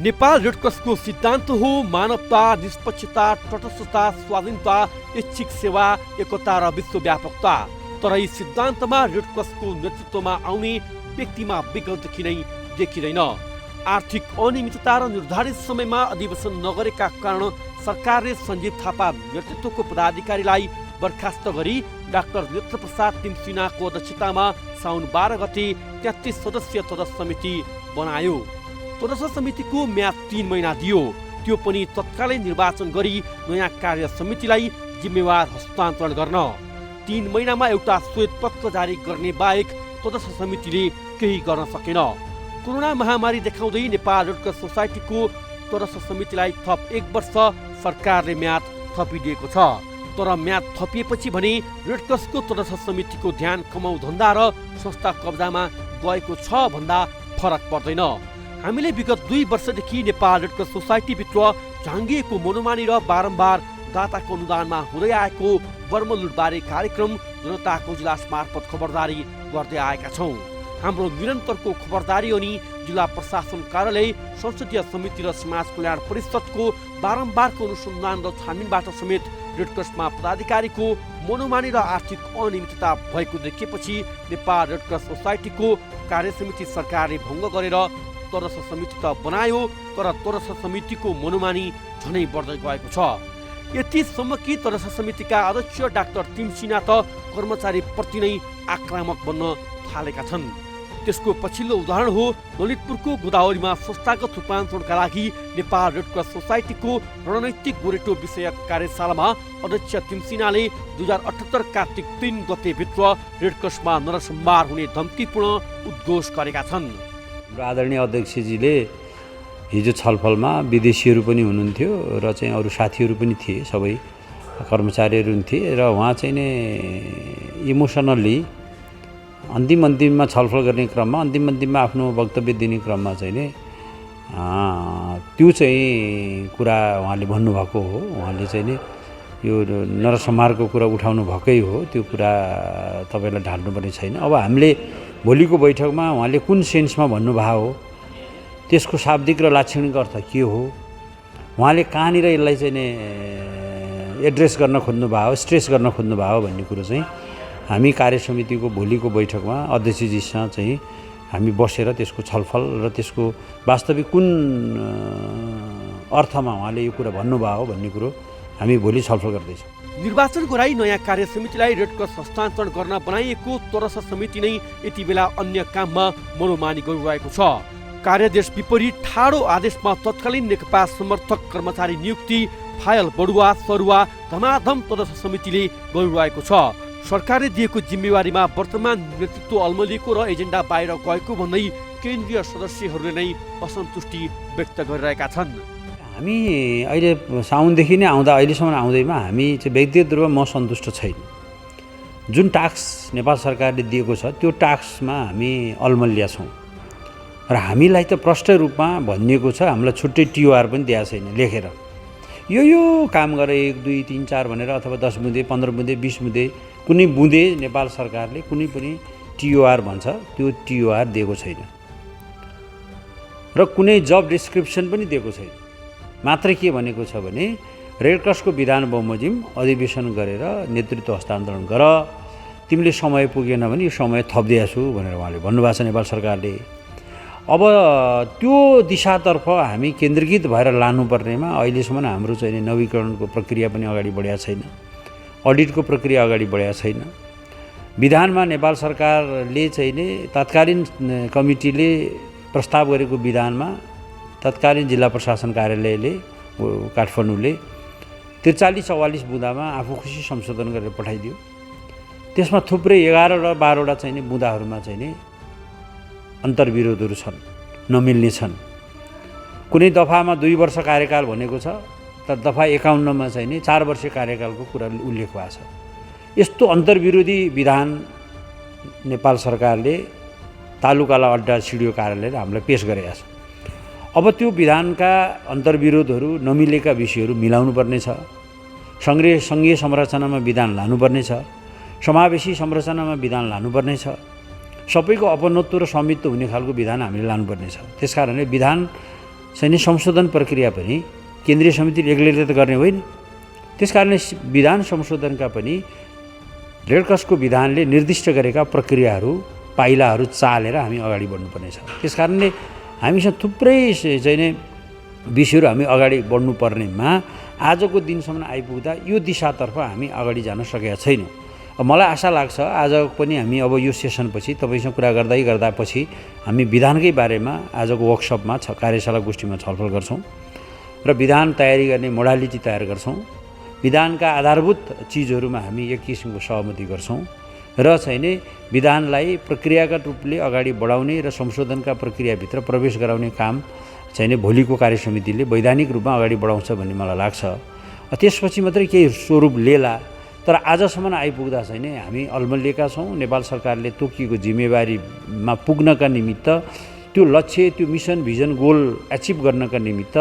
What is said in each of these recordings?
नेपाल रेडक्रसको सिद्धान्त हो मानवता, निष्पक्षता, तटस्थता, स्वाधीनता, ऐच्छिक सेवा, एकता र विश्वव्यापकता। तर यी सिद्धान्तमा रेडक्रसको नेतृत्वमा आउने व्यक्तिमा विगतदेखि नै देखिँदैन। आर्थिक अनियमितता र निर्धारित समयमा अधिवेशन नगरेका कारण सरकारले सञ्जीव थापा नेतृत्वको पदाधिकारीलाई बर्खास्त गरी डाक्टर नेत्रप्रसाद तिमसिनाको अध्यक्षतामा साउन 12 गते 33 सदस्यीय तदर्थ समिति बनायो। तदर्थ समितिको म्याद 3 महिना दियो। त्यो पनि तत्कालै निर्वाचन गरी नयाँ कार्य समितिलाई जिम्मेवार हस्तान्तरण गर्न। 3 महिनामा एउटा श्वेतपत्र जारी गर्ने बाहेक तदर्थ समितिले केही गर्न सकेन। कोरोना महामारी देखाउँदै नेपाल रेडक्रस सोसाइटीको तदर्थ समितिलाई थप 1 वर्ष सरकारले म्याद थपिदिएको छ। तर म्याद थपिएपछि भने रेडक्रसको तदर्थ समितिको ध्यान कमाउ धन्दा र संस्था कब्जामा गएको छ भन्दा फरक पर्दैन। हामीले विगत 2 वर्षदेखि नेपाल रेडक्रस सोसाइटीभित्र झाँगिएको मनोमानी र बारम्बार दाताको अनुदानमा हुँदै आएको बर्मलुटबारे कार्यक्रम जनताको इजलास मार्फत खबरदारी गर्दै आएका छौँ। हाम्रो निरन्तरको खबरदारी अनि जिल्ला प्रशासन कार्यालय, संसदीय समिति र समाज कल्याण परिषदको बारम्बारको अनुसन्धान र छानबिनबाट समेत रेडक्रसमा पदाधिकारीको मनोमानी र आर्थिक अनियमितता भएको देखिएपछि नेपाल रेडक्रस सोसाइटीको कार्यसमिति सरकारले भङ्ग गरेर तदर्थ समिति त बनायो, तर तदर्थ समितिको मनोमानी झनै बढ्दै गएको छ। यतिसम्म कि तदर्थ समितिका अध्यक्ष डाक्टर तिमसिना त कर्मचारीप्रति नै आक्रामक बन्न थालेका छन्। त्यसको पछिल्लो उदाहरण हो ललितपुरको गोदावरीमा संस्थागत रूपान्तरणका लागि नेपाल रेडक्रस सोसाइटीको रणनैतिक गोरेटो विषयक कार्यशालामा अध्यक्ष तिमसिनाले 2078 कार्तिक 3 गतेभित्र रेडक्रसमा नरसंहार हुने धम्कीपूर्ण उद्घोष गरेका छन्। आदरणीय अध्यक्षजीले हिजो छलफलमा विदेशीहरू पनि हुनुहुन्थ्यो र चाहिँ अरू साथीहरू पनि थिए, सबै कर्मचारीहरू थिए र उहाँ चाहिँ नै इमोसनल्ली अन्तिममा छलफल गर्ने क्रममा अन्तिममा आफ्नो वक्तव्य दिने क्रममा चाहिँ नि त्यो चाहिँ कुरा उहाँले भन्नुभएको हो। उहाँले चाहिँ नि यो नरसंहारको कुरा उठाउनु भएकै हो। त्यो कुरा तपाईँलाई ढाल्नुपर्ने छैन। अब हामीले भोलिको बैठकमा उहाँले कुन सेन्समा भन्नुभएको हो, त्यसको शाब्दिक र लाक्षणिक अर्थ के हो, उहाँले कहाँनिर यसलाई चाहिँ नि एड्रेस गर्न खोज्नुभयो, स्ट्रेस गर्न खोज्नुभयो भन्ने कुरो चाहिँ हामी कार्यसमितिको भोलिको बैठकमा अध्यक्षजीसँग चाहिँ हामी बसेर त्यसको छलफल र त्यसको वास्तविक कुन अर्थमा उहाँले यो कुरा भन्नुभयो भन्ने कुरो हामी भोलि छलफल गर्दैछौँ। निर्वाचन गराई नयाँ कार्य समितिलाई रेडक्रस हस्तान्तरण गर्न बनाइएको तदर्थ समिति नै यति बेला अन्य काममा मनोमानी गरिरहेको छ। कार्यदेश विपरीत ठाडो आदेशमा तत्कालीन नेकपा समर्थक कर्मचारी नियुक्ति, फाइल बढुवा सरुवा धमाधम तदर्थ समितिले गरिरहेको छ। सरकारले दिएको जिम्मेवारीमा वर्तमान नेतृत्व अल्मलिएको र एजेन्डा बाहिर गएको भन्दै केन्द्रीय सदस्यहरूले नै असन्तुष्टि व्यक्त गरिरहेका छन्। हामी अहिले साउनदेखि नै अहिलेसम्म आउँदैमा हामी चाहिँ व्यक्तिगत रूपमा म सन्तुष्ट छैन। जुन टास्क नेपाल सरकारले दिएको छ त्यो टास्कमा हामी अल्मलिया छौँ र हामीलाई त प्रष्ट रूपमा भनिएको छ, हामीलाई छुट्टै टिओआर पनि दिएको छैन लेखेर यो काम गरे 1 2 3 4 भनेर, अथवा 10 बुँदे 15 बुँदे 20 बुँदे कुनै बुँदे नेपाल सरकारले कुनै पनि टिओआर भन्छ त्यो टिओआर दिएको छैन र कुनै जब डिस्क्रिप्सन पनि दिएको छैन। मात्र के भनेको छ भने रेडक्रसको विधान बमोजिम अधिवेशन गरेर नेतृत्व हस्तान्तरण गर, तिमीले समय पुगेन भने यो समय थपिदिएको छु भनेर उहाँले भन्नुभएको छ नेपाल सरकारले। अब त्यो दिशातर्फ हामी केन्द्रीकृत भएर लानुपर्नेमा अहिलेसम्म हाम्रो चाहिँ नवीकरणको प्रक्रिया पनि अगाडि बढेको छैन, अडिटको प्रक्रिया अगाडि बढेको छैन। विधानमा नेपाल सरकारले चाहिँ नि तत्कालीन कमिटीले प्रस्ताव गरेको विधानमा तत्कालीन जिल्ला प्रशासन कार्यालयले काठमाडौँले 43-44 बुँदामा आफू खुसी संशोधन गरेर पठाइदियो। त्यसमा थुप्रै 11 र 12वटा चाहिँ नि बुँदाहरूमा चाहिँ नि अन्तर्विरोधहरू छन्, नमिल्ने छन्। कुनै दफामा 2 वर्ष कार्यकाल भनेको छ, तर दफा 51मा चाहिँ नि 4 वर्षीय कार्यकालको कुरा उल्लेख भएको छ। यस्तो अन्तर्विरोधी विधान नेपाल सरकारले तालुकाला अड्डा सिडिओ कार्यालयले हामीलाई पेश गरेका छ। अब त्यो विधानका अन्तर्विरोधहरू नमिलेका विषयहरू मिलाउनु पर्ने छ। सङ्घीय संरचनामा विधान लानुपर्ने छ, समावेशी संरचनामा विधान लानुपर्ने छ, सबैको अपनत्व र स्वामित्व हुने खालको विधान हामीले लानुपर्ने छ। त्यसकारणले विधान चाहिँ संशोधन प्रक्रिया पनि केन्द्रीय समितिले एक्लैले त गर्ने होइन। त्यसकारणले विधान संशोधनका पनि रेडक्रसको विधानले निर्दिष्ट गरेका प्रक्रियाहरू पाइलाहरू चालेर हामी अगाडि बढ्नुपर्नेछ। त्यसकारणले हामीसँग थुप्रै चाहिँ नै विषयहरू हामी अगाडि बढ्नुपर्नेमा आजको दिनसम्म आइपुग्दा यो दिशातर्फ हामी अगाडि जान सकेका छैनौँ। मलाई आशा लाग्छ आज पनि हामी अब यो सेसनपछि तपाईँसँग कुरा गर्दा पछि हामी विधानकै बारेमा आजको वर्कसपमा कार्यशाला गोष्ठीमा छलफल गर्छौँ र विधान तयारी गर्ने मोडालिटी तयार गर्छौँ। विधानका आधारभूत चिजहरूमा हामी एक किसिमको सहमति गर्छौँ र चाहिँ नि विधानलाई प्रक्रियागत रूपले अगाडि बढाउने र संशोधनका प्रक्रियाभित्र प्रवेश गराउने काम चाहिँ नि भोलिको कार्यसमितिले वैधानिक रूपमा अगाडि बढाउँछ भन्ने मलाई लाग्छ। त्यसपछि मात्रै केही स्वरूप लिएला। तर आजसम्म आइपुग्दा चाहिँ नि हामी अल्मलिएका छौँ। नेपाल सरकारले तोकिएको जिम्मेवारीमा पुग्नका निमित्त त्यो लक्ष्य, त्यो मिसन, भिजन, गोल एचिभ गर्नका निमित्त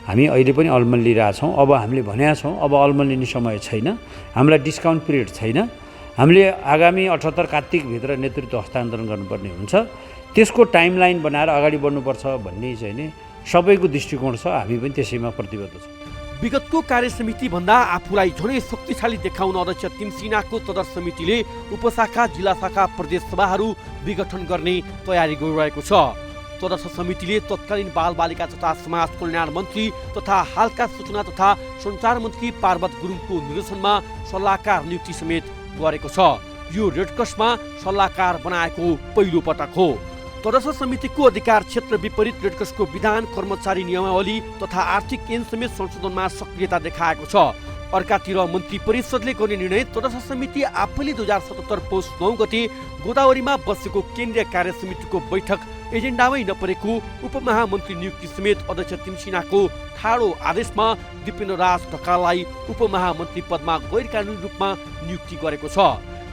हामी अहिले पनि अल्मलिरहेछौँ। अब हामीले भनेका छौँ अब अल्मलिने समय छैन, हामीलाई डिस्काउन्ट पिरियड छैन। हामीले आगामी 78 कार्तिकभित्र नेतृत्व हस्तान्तरण गर्नुपर्ने हुन्छ। त्यसको टाइमलाइन बनाएर अगाडि बढ्नुपर्छ भन्ने चाहिँ नि सबैको दृष्टिकोण छ। हामी पनि त्यसैमा प्रतिबद्ध छौँ। विगतको कार्यसमिति भन्दा आफूलाई झनै शक्तिशाली देखाउन अध्यक्ष तिमसिनाको तदर समितिले उपशाखा, जिल्ला शाखा, प्रदेश सभाहरू विघटन गर्ने तयारी गरिरहेको छ। तदर्थ समितिले तत्कालीन बालबालिका तथा समाज कल्याण मन्त्री तथा हालका सूचना तथा सञ्चार मन्त्री पार्वत गुरुङको निर्देशनमा सल्लाहकार नियुक्ति समेत गरेको छ। यो रेडक्रसमा सल्लाहकार बनाएको पहिलो पटक हो। तदर्थ समितिको अधिकार क्षेत्र विपरीत रेडक्रसको विधान, कर्मचारी नियमावली तथा आर्थिक ऐन समेत संशोधनमा सक्रियता देखाएको छ। अर्कातिर मन्त्री परिषदले गर्ने निर्णय तदर्थ समिति आफैले 2077 पौष 9 गते गोदावरीमा बसेको केन्द्रीय कार्य समितिको बैठक एजेन्डामै नपरेको उपमहामन्त्री नियुक्ति समेत अध्यक्ष तिमसिनाको ठाडो आदेशमा दिपेन्द्र राज ढकाललाई उपमहामन्त्री पदमा गैर कानुनी रूपमा नियुक्ति गरेको छ।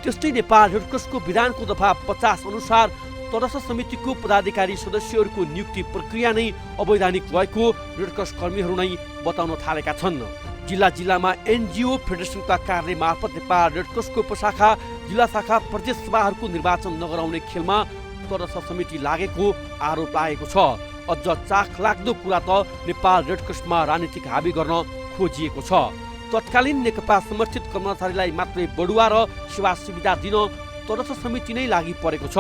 त्यस्तै नेपाल रेडक्रसको विधानको दफा 50 अनुसार तदर्थ समितिको पदाधिकारी सदस्यहरूको नियुक्ति प्रक्रिया नै अवैधानिक रहेको रेडक्रस कर्मीहरू नै बताउन थालेका छन्। जिल्ला जिल्लामा एनजिओ फेडरेसनका कार्य मार्फत नेपाल रेडक्रसको उपशाखा, जिल्ला शाखा, प्रदेश सभाहरूको निर्वाचन नगराउने खेलमा तदर्थ समिति लागेको आरोप लागेको छ। अझ चाखलाग्दो कुरा त नेपाल रेडक्रसमा राजनीतिक हाबी गर्न खोजिएको छ। तत्कालीन नेकपा समर्थित कर्मचारीलाई मात्रै बढुवा र सेवा सुविधा दिन तदर्थ समिति नै लागि परेको छ।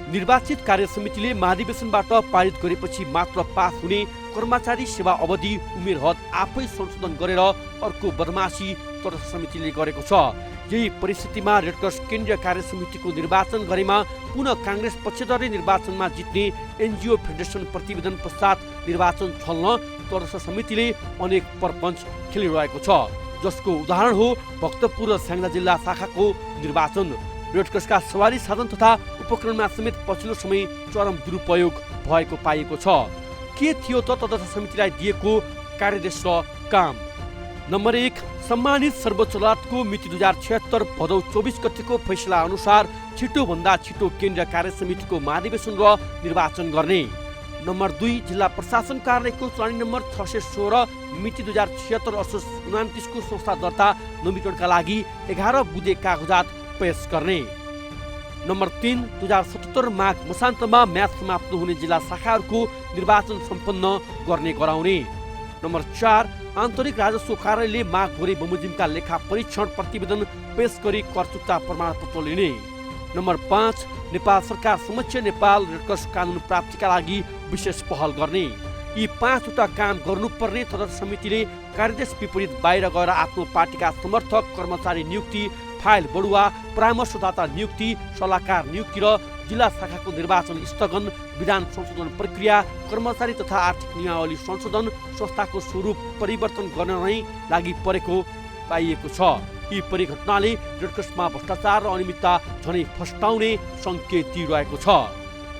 निर्वाचित कार्य समितिले महाधिवेशनबाट पारित गरेपछि मात्र पास हुने कर्मचारी सेवा अवधि उमेर हद आफै संशोधन गरेर अर्को बदमासी तदर्थ समितिले गरेको छ। यही परिस्थितिमा रेडक्रस केन्द्रीय कार्य समितिको निर्वाचन गरेमा पुनः काङ्ग्रेस पक्षधरले निर्वाचनमा जित्ने एनजिओ फेडरेसन प्रतिवेदन पश्चात निर्वाचन छल्न तदर्थ समितिले अनेक प्रपञ्च खेलिरहेको छ। जसको उदाहरण हो भक्तपुर र स्याङ्जा जिल्ला शाखाको निर्वाचन। रेडक्रसका सवारी साधन तथा उपकरणमा समेत पछिल्लो समय चरम दुरुपयोग भएको पाइएको छ। के थियो त तदर्थ समितिलाई दिएको कार्यदेश र काम? नम्बर 1, सम्मानित सर्वोच्च अदालतको मिति 2076 भदौ 24 गतिको फैसला अनुसार छिटोभन्दा छिटो केन्द्रीय कार्य समितिको महाधिवेशन र निर्वाचन गर्ने। नम्बर 2, जिल्ला प्रशासन कार्यालयको चलानी नम्बर 616 मिति 2076 असोज 29 को संस्था दर्ता नवीकरणका लागि 11 बुँदे कागजात पेश गर्ने। नम्बर 3, 2077 माघ मसान्तमा म्याद समाप्त हुने जिल्ला शाखाहरूको निर्वाचन सम्पन्न गर्ने गराउने। नम्बर 4, आन्तरिक राजस्व कार्यालयले माघ भोरे बमोजिमका लेखा परीक्षण प्रतिवेदन पेश गरी करचुक्ता प्रमाणपत्र लिने। नम्बर 5, नेपाल सरकार समक्ष नेपाल रेडक्रस कानुन प्राप्तिका लागि विशेष पहल गर्ने। यी 5वटा काम गर्नुपर्ने तदर्थ समितिले कार्यदेश विपरीत बाहिर गएर आफ्नो पार्टीका समर्थक, कर्मचारी नियुक्ति, फाइल बढुवा, परामर्शदाता नियुक्ति, सल्लाहकार नियुक्ति र जिल्ला शाखाको निर्वाचन स्थगन, विधान संशोधन प्रक्रिया, कर्मचारी तथा आर्थिक नियमावली संशोधन, संस्थाको स्वरूप परिवर्तन गर्न नै लागि परेको पाइएको छ। यी परिघटनाले रेडक्रसमा भ्रष्टाचार र अनियमितता झनै फस्टाउने सङ्केत दिइरहेको छ।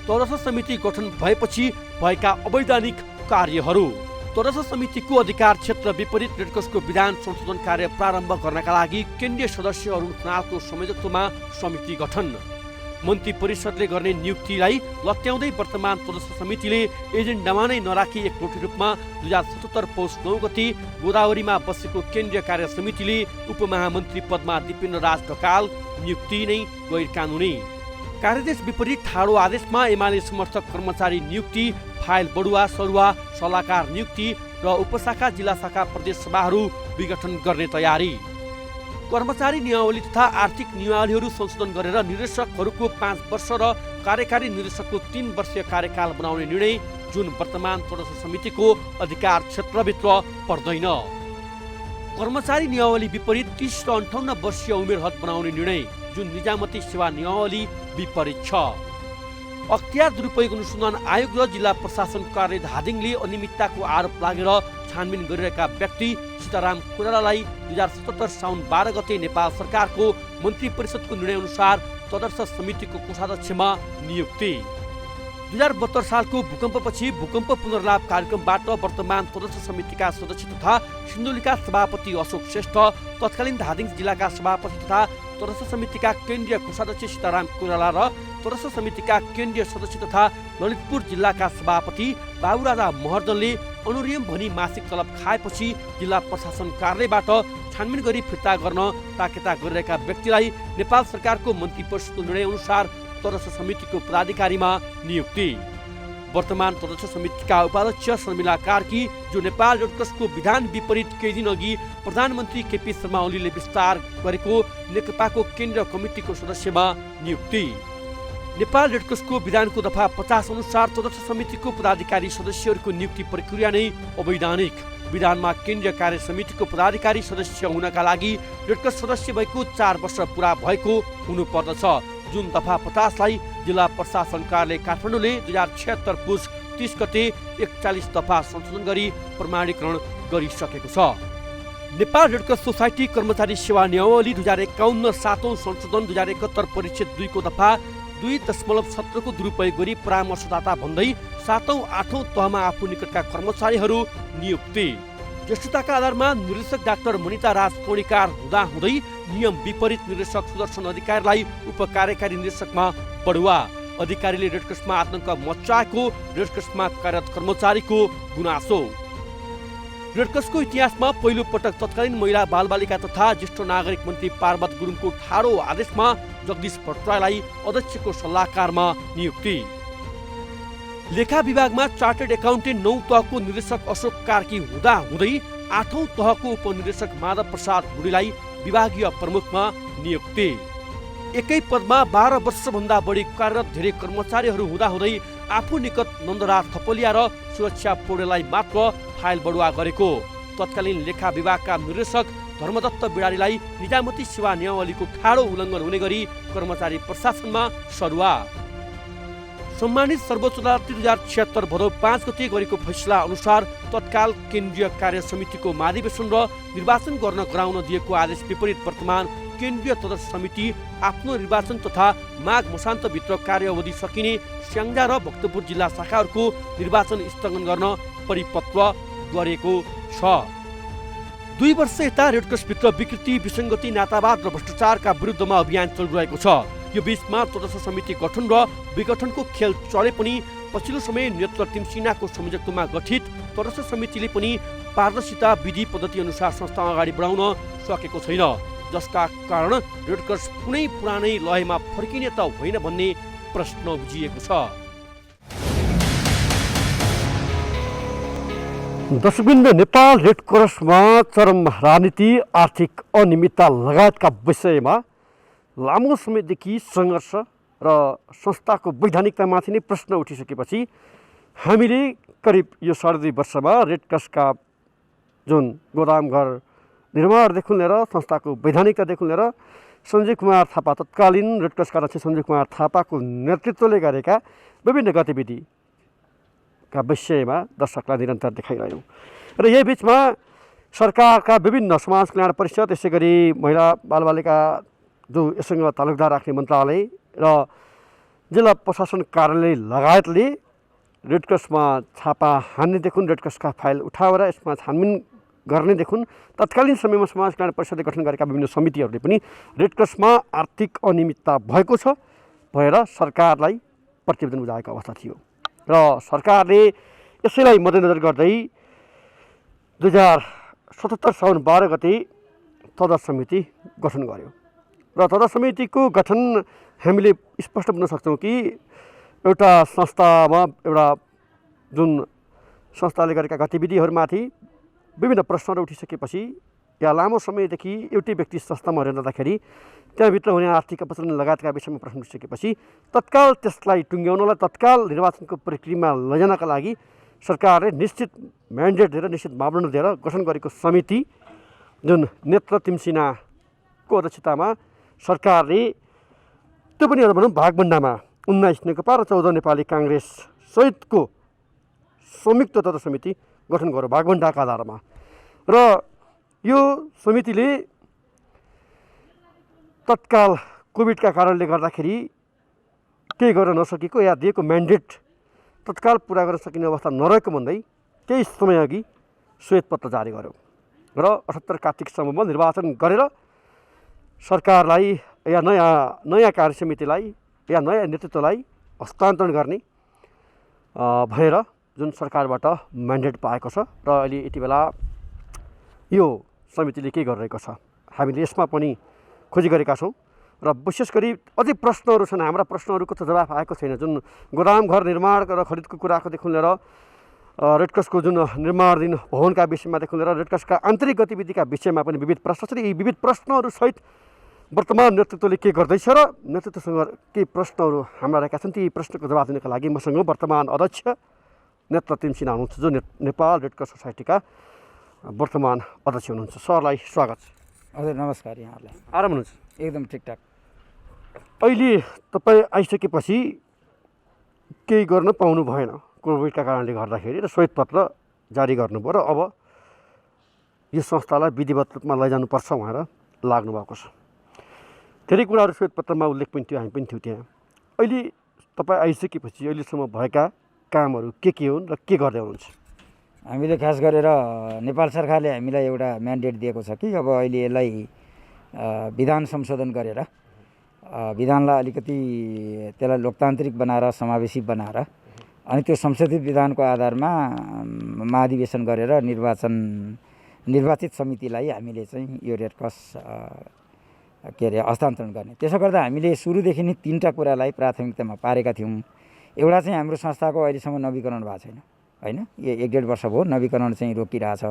तदर्थ समिति गठन भएपछि भएका अवैधानिक कार्यहरू। तदर्थ समितिको अधिकार क्षेत्र विपरीत रेडक्रसको विधान संशोधन कार्य प्रारम्भ गर्नका लागि केन्द्रीय सदस्य अरुण खनालको संयोजकत्वमा समिति गठन। मन्त्री परिषदले गर्ने नियुक्तिलाई लत्याउँदै वर्तमान तदर्थ समितिले एजेन्डामा नै नराखी एकलौटी रूपमा 2077 पौष 9 गते गोदावरीमा बसेको केन्द्रीय कार्य समितिले उपमहामन्त्री पदमा दिपेन्द्र राज ढकाल नियुक्ति नै गैर कानुनी। कार्यदेश विपरीत ठाडो आदेशमा एमाले समर्थक कर्मचारी नियुक्ति, फाइल बढुवा सरुवा सल्लाहकार नियुक्ति र उपशाखा जिल्ला शाखा प्रदेश सभाहरू विघटन गर्ने तयारी। कर्मचारी नियमावली तथा आर्थिक नियमावलीहरू संशोधन गरेर निर्देशकहरूको 5 वर्ष र कार्यकारी निर्देशकको 3 वर्षीय कार्यकाल बनाउने निर्णय, जुन वर्तमान तटस्थ समितिको अधिकार क्षेत्रभित्र पर्दैन। कर्मचारी नियमावली विपरीत 30 र 58 वर्षीय उमेर हद बनाउने निर्णय, जुन निजामती सेवा नियमावली विपरीत छ। अख्तियार दुरुपयोग अनुसन्धान आयोग र जिल्ला प्रशासन कार्यालय धादिङले अनियमितताको आरोप लागेर छानबिन गरिरहेका व्यक्ति सीताराम कोइरालालाई 2077 साउन 12 गते नेपाल सरकारको मन्त्री परिषदको निर्णय अनुसार तदर्थ समितिको कोषाध्यक्षमा नियुक्ति। 2072 सालको भूकम्पपछि भूकम्प पुनर्लाभ कार्यक्रमबाट वर्तमान तदर्थ समितिका सदस्य तथा सिन्धुलीका सभापति अशोक श्रेष्ठ, तत्कालीन धादिङ जिल्लाका सभापति तथा तदर्थ समितिका केन्द्रीय कोषाध्यक्ष सीताराम कोइराला र तदर्थ समितिका केन्द्रीय सदस्य तथा ललितपुर जिल्लाका सभापति बाबुराजा महर्जनले अनुरियम भनी मासिक तलब खाएपछि जिल्ला प्रशासन कार्यालयबाट छानबिन गरी फिर्ता गर्न ताकेता गरिरहेका व्यक्तिलाई नेपाल सरकारको मन्त्री परिषदको निर्णय अनुसार तदर्थ समितिको पदाधिकारीमा नियुक्ति। वर्तमान तदर्थ समितिका उपाध्यक्ष शर्मिला कार्की, जो नेपाल रेडक्रसको विधान विपरीत केही दिन अघि प्रधानमन्त्री केपी शर्मा ओलीले विस्तार गरेको नेकपाको केन्द्रीय कमिटीको सदस्यमा नियुक्ति। नेपाल रेडक्रसको विधानको दफा 50 अनुसार तदर्थ समितिको पदाधिकारी सदस्यहरूको नियुक्ति प्रक्रिया नै अवैधानिक। विधानमा केन्द्रीय कार्य समितिको पदाधिकारी सदस्य हुनका लागि रेडक्रस सदस्य भएको 4 वर्ष पुरा भएको हुनुपर्दछ, जुन दफा 50लाई जिल्ला प्रशासन कार्यालय काठमाडौँले 2076 पुस 30 गते 41 दफा संशोधन गरी प्रमाणीकरण गरिसकेको छ। नेपाल रेडक्रस सोसाइटी कर्मचारी सेवा नियमावली 2051 सातौं संशोधन 2071 परिच्छेद 2 को दफा 2.17 को दुरुपयोग गरी परामर्शदाता भन्दै 7औं 8औं तहमा आफू निकटका कर्मचारीहरू नियुक्ति। ज्येष्ठताका आधारमा निर्देशक डाक्टर मनिता राज कौडिकार हुँदाहुँदै नियम विपरीत निर्देशक सुदर्शन अधिकारीलाई उपकार्यकारी निर्देशकमा बढुवा। अधिकारीले रेडक्रसमा आतंक मच्चाएको रेडक्रसमा कार्यरत कर्मचारीको गुनासो। रेडक्रसको इतिहासमा पहिलो पटक तत्कालीन महिला बालबालिका तथा ज्येष्ठ नागरिक मन्त्री पार्वत गुरुङको ठाडो आदेशमा जगदीश भट्टराईलाई अध्यक्षको सल्लाहकारमा नियुक्ति। लेखा विभागमा चार्टर्ड एकाउन्टेन्ट 9 तहको निर्देशक अशोक कार्की हुँदाहुँदै 8औं तहको उपनिर्देशक माधव प्रसाद गुडीलाई विभागीय प्रमुखमा नियुक्ति। एकै पदमा 12 वर्षभन्दा बढी कार्यरत धेरै कर्मचारीहरू हुँदाहुँदै आफू निकट नन्दराज थपलिया र सुरक्षा पौडेललाई मात्र फाइल बढुवा गरेको तत्कालीन लेखा विभागका निर्देशक धर्मदत्त बिडारीलाई निजामती सेवा नियमावलीको ठाडो उल्लङ्घन हुने गरी कर्मचारी प्रशासनमा सरुवा। सम्मानित सर्वोच्च अदालतले 2076 भदौ 5 गते गरेको फैसला अनुसार तत्काल केन्द्रीय कार्य समितिको महाधिवेशन र निर्वाचन गर्न गराउन दिएको आदेश विपरीत वर्तमान केन्द्रीय तदर्थ समिति आफ्नो निर्वाचन तथा माघ मसान्तभित्र कार्य अवधि सकिने स्याङ्जा र भक्तपुर जिल्ला शाखाहरूको निर्वाचन स्थगन गर्न परिपत्र गरेको छ। 2 वर्ष यता रेडक्रसभित्र विकृति, विसङ्गति, नातावाद र भ्रष्टाचारका विरुद्धमा अभियान चलिरहेको छ। यो बीचमा तटस्थ समिति गठन र विघटनको खेल चले पनि पछिल्लो समय नेत्र तिमसिनाको संयोजकत्वमा गठित तटस्थ समितिले पनि पारदर्शिता विधि पद्धति अनुसार संस्था अगाडि बढाउन सकेको छैन, जसका कारण रेडक्रस कुनै पुरानै लयमा फर्किने त होइन भन्ने प्रश्न उब्जिएको छ। दर्शकवृन्द, नेपाल रेडक्रसमा चरम राजनीति, आर्थिक अनियमितता लगायतका विषयमा लामो समयदेखि सङ्घर्ष र संस्थाको वैधानिकतामाथि नै प्रश्न उठिसकेपछि हामीले करिब यो 2.5 वर्षमा रेडक्रसका जुन गोदामघर निर्माणदेखि लिएर संस्थाको वैधानिकतादेखि लिएर सञ्जय कुमार थापा, तत्कालीन रेडक्रसका अध्यक्ष सञ्जय कुमार थापाको नेतृत्वले गरेका विभिन्न गतिविधिका विषयमा दर्शकलाई निरन्तर देखाइरह्यौँ। र यही बिचमा सरकारका विभिन्न समाज कल्याण परिषद, यसै गरी महिला बालबालिका जो यससँग तालुकदार राख्ने मन्त्रालय र जिल्ला प्रशासन कार्यालय लगायतले रेडक्रसमा छापा हान्नेदेखि रेडक्रसका फाइल उठाएर यसमा छानबिन गर्नेदेखि तत्कालीन समयमा समाज कल्याण परिषदले गठन गरेका विभिन्न समितिहरूले पनि रेडक्रसमा आर्थिक अनियमितता भएको छ भएर सरकारलाई प्रतिवेदन बुझाएको अवस्था थियो र सरकारले यसैलाई मध्यनजर गर्दै 2077 साउन 12 गते तदर्थ समिति गठन गर्यो र तदर्थ समितिको गठन हामीले स्पष्ट बुझ्न सक्छौँ कि एउटा संस्थामा एउटा जुन संस्थाले गरेका गतिविधिहरूमाथि विभिन्न प्रश्नहरू उठिसकेपछि या लामो समयदेखि एउटै व्यक्ति संस्थामा रहँदाखेरि त्यहाँभित्र हुने आर्थिक अपचलन लगायतका विषयमा प्रश्न उठिसकेपछि तत्काल त्यसलाई टुङ्ग्याउनलाई तत्काल निर्वाचनको प्रक्रियामा लैजानका लागि सरकारले निश्चित म्यान्डेट दिएर निश्चित मापदण्ड दिएर गठन गरेको समिति जुन नेत्र तिमसिनाको अध्यक्षतामा सरकारले त्यो पनि एउटा भनौँ भागभण्डामा 19 नेकपा र 14 नेपाली काङ्ग्रेस सहितको संयुक्त तथा समिति गठन गर्यो भागभण्डाका आधारमा। र यो समितिले तत्काल कोभिडका कारणले गर्दाखेरि केही गर्न नसकेको या दिएको म्यान्डेट तत्काल पुरा गर्न सकिने अवस्था नरहेको भन्दै केही समयअघि श्वेतपत्र जारी गर्यो र 78 कार्तिकसम्ममा निर्वाचन गरेर सरकारलाई या नयाँ कार्यसमितिलाई या नयाँ नेतृत्वलाई हस्तान्तरण गर्ने भनेर जुन सरकारबाट म्यान्डेट पाएको छ र अहिले यति बेला यो समितिले के गरिरहेको छ हामीले यसमा पनि खोजी गरेका छौँ र विशेष गरी अझै प्रश्नहरू छन्। हाम्रा प्रश्नहरूको त जवाफ आएको छैन। जुन गोदाम घर निर्माण र खरिदको कुराकोदेखि लिएर रेडक्रसको जुन निर्माणाधीन भवनका विषयमादेखि लिएर रेडक्रसका आन्तरिक गतिविधिका विषयमा पनि विविध प्रश्न छन्। यी विविध प्रश्नहरूसहित वर्तमान नेतृत्वले के गर्दैछ र नेतृत्वसँग केही प्रश्नहरू हाम्रा रहेका छन्। ती प्रश्नको जवाब दिनका लागि मसँग वर्तमान अध्यक्ष नेत्र तिमसिना हुनुहुन्छ जो नेपाल रेडक्रस सोसाइटीका वर्तमान अध्यक्ष हुनुहुन्छ। सरलाई स्वागत छ। हजुर नमस्कार। यहाँहरूलाई आराम हुनुहुन्छ? एकदम ठिकठाक। अहिले तपाईँ आइसकेपछि केही गर्न पाउनु भएन कोभिडका कारणले गर्दाखेरि र श्वेतपत्र जारी गर्नुभयो र अब यो संस्थालाई विधिवत रूपमा लैजानुपर्छ भनेर लाग्नु भएको छ। धेरै कुराहरू श्वेतपत्रमा उल्लेख पनि थियो, हामी पनि थियौँ त्यहाँ। अहिले तपाईँ आइसकेपछि अहिलेसम्म भएका कामहरू के हुन् र के गर्दै हुनुहुन्छ? हामीले खास गरेर नेपाल सरकारले हामीलाई एउटा म्यान्डेट दिएको छ कि अब अहिले यसलाई विधान संशोधन गरेर विधानलाई अलिकति त्यसलाई लोकतान्त्रिक बनाएर समावेशी बनाएर अनि त्यो संशोधित विधानको आधारमा महाधिवेशन गरेर निर्वाचित समितिलाई हामीले चाहिँ यो रेडक्रस हस्तान्तरण गर्ने। त्यसो गर्दा हामीले सुरुदेखि नै 3टा कुरालाई प्राथमिकतामा पारेका थियौँ। एउटा चाहिँ हाम्रो संस्थाको अहिलेसम्म नवीकरण भएको छैन, होइन? यो 1.5 वर्ष भयो नवीकरण चाहिँ रोकिरहेछ।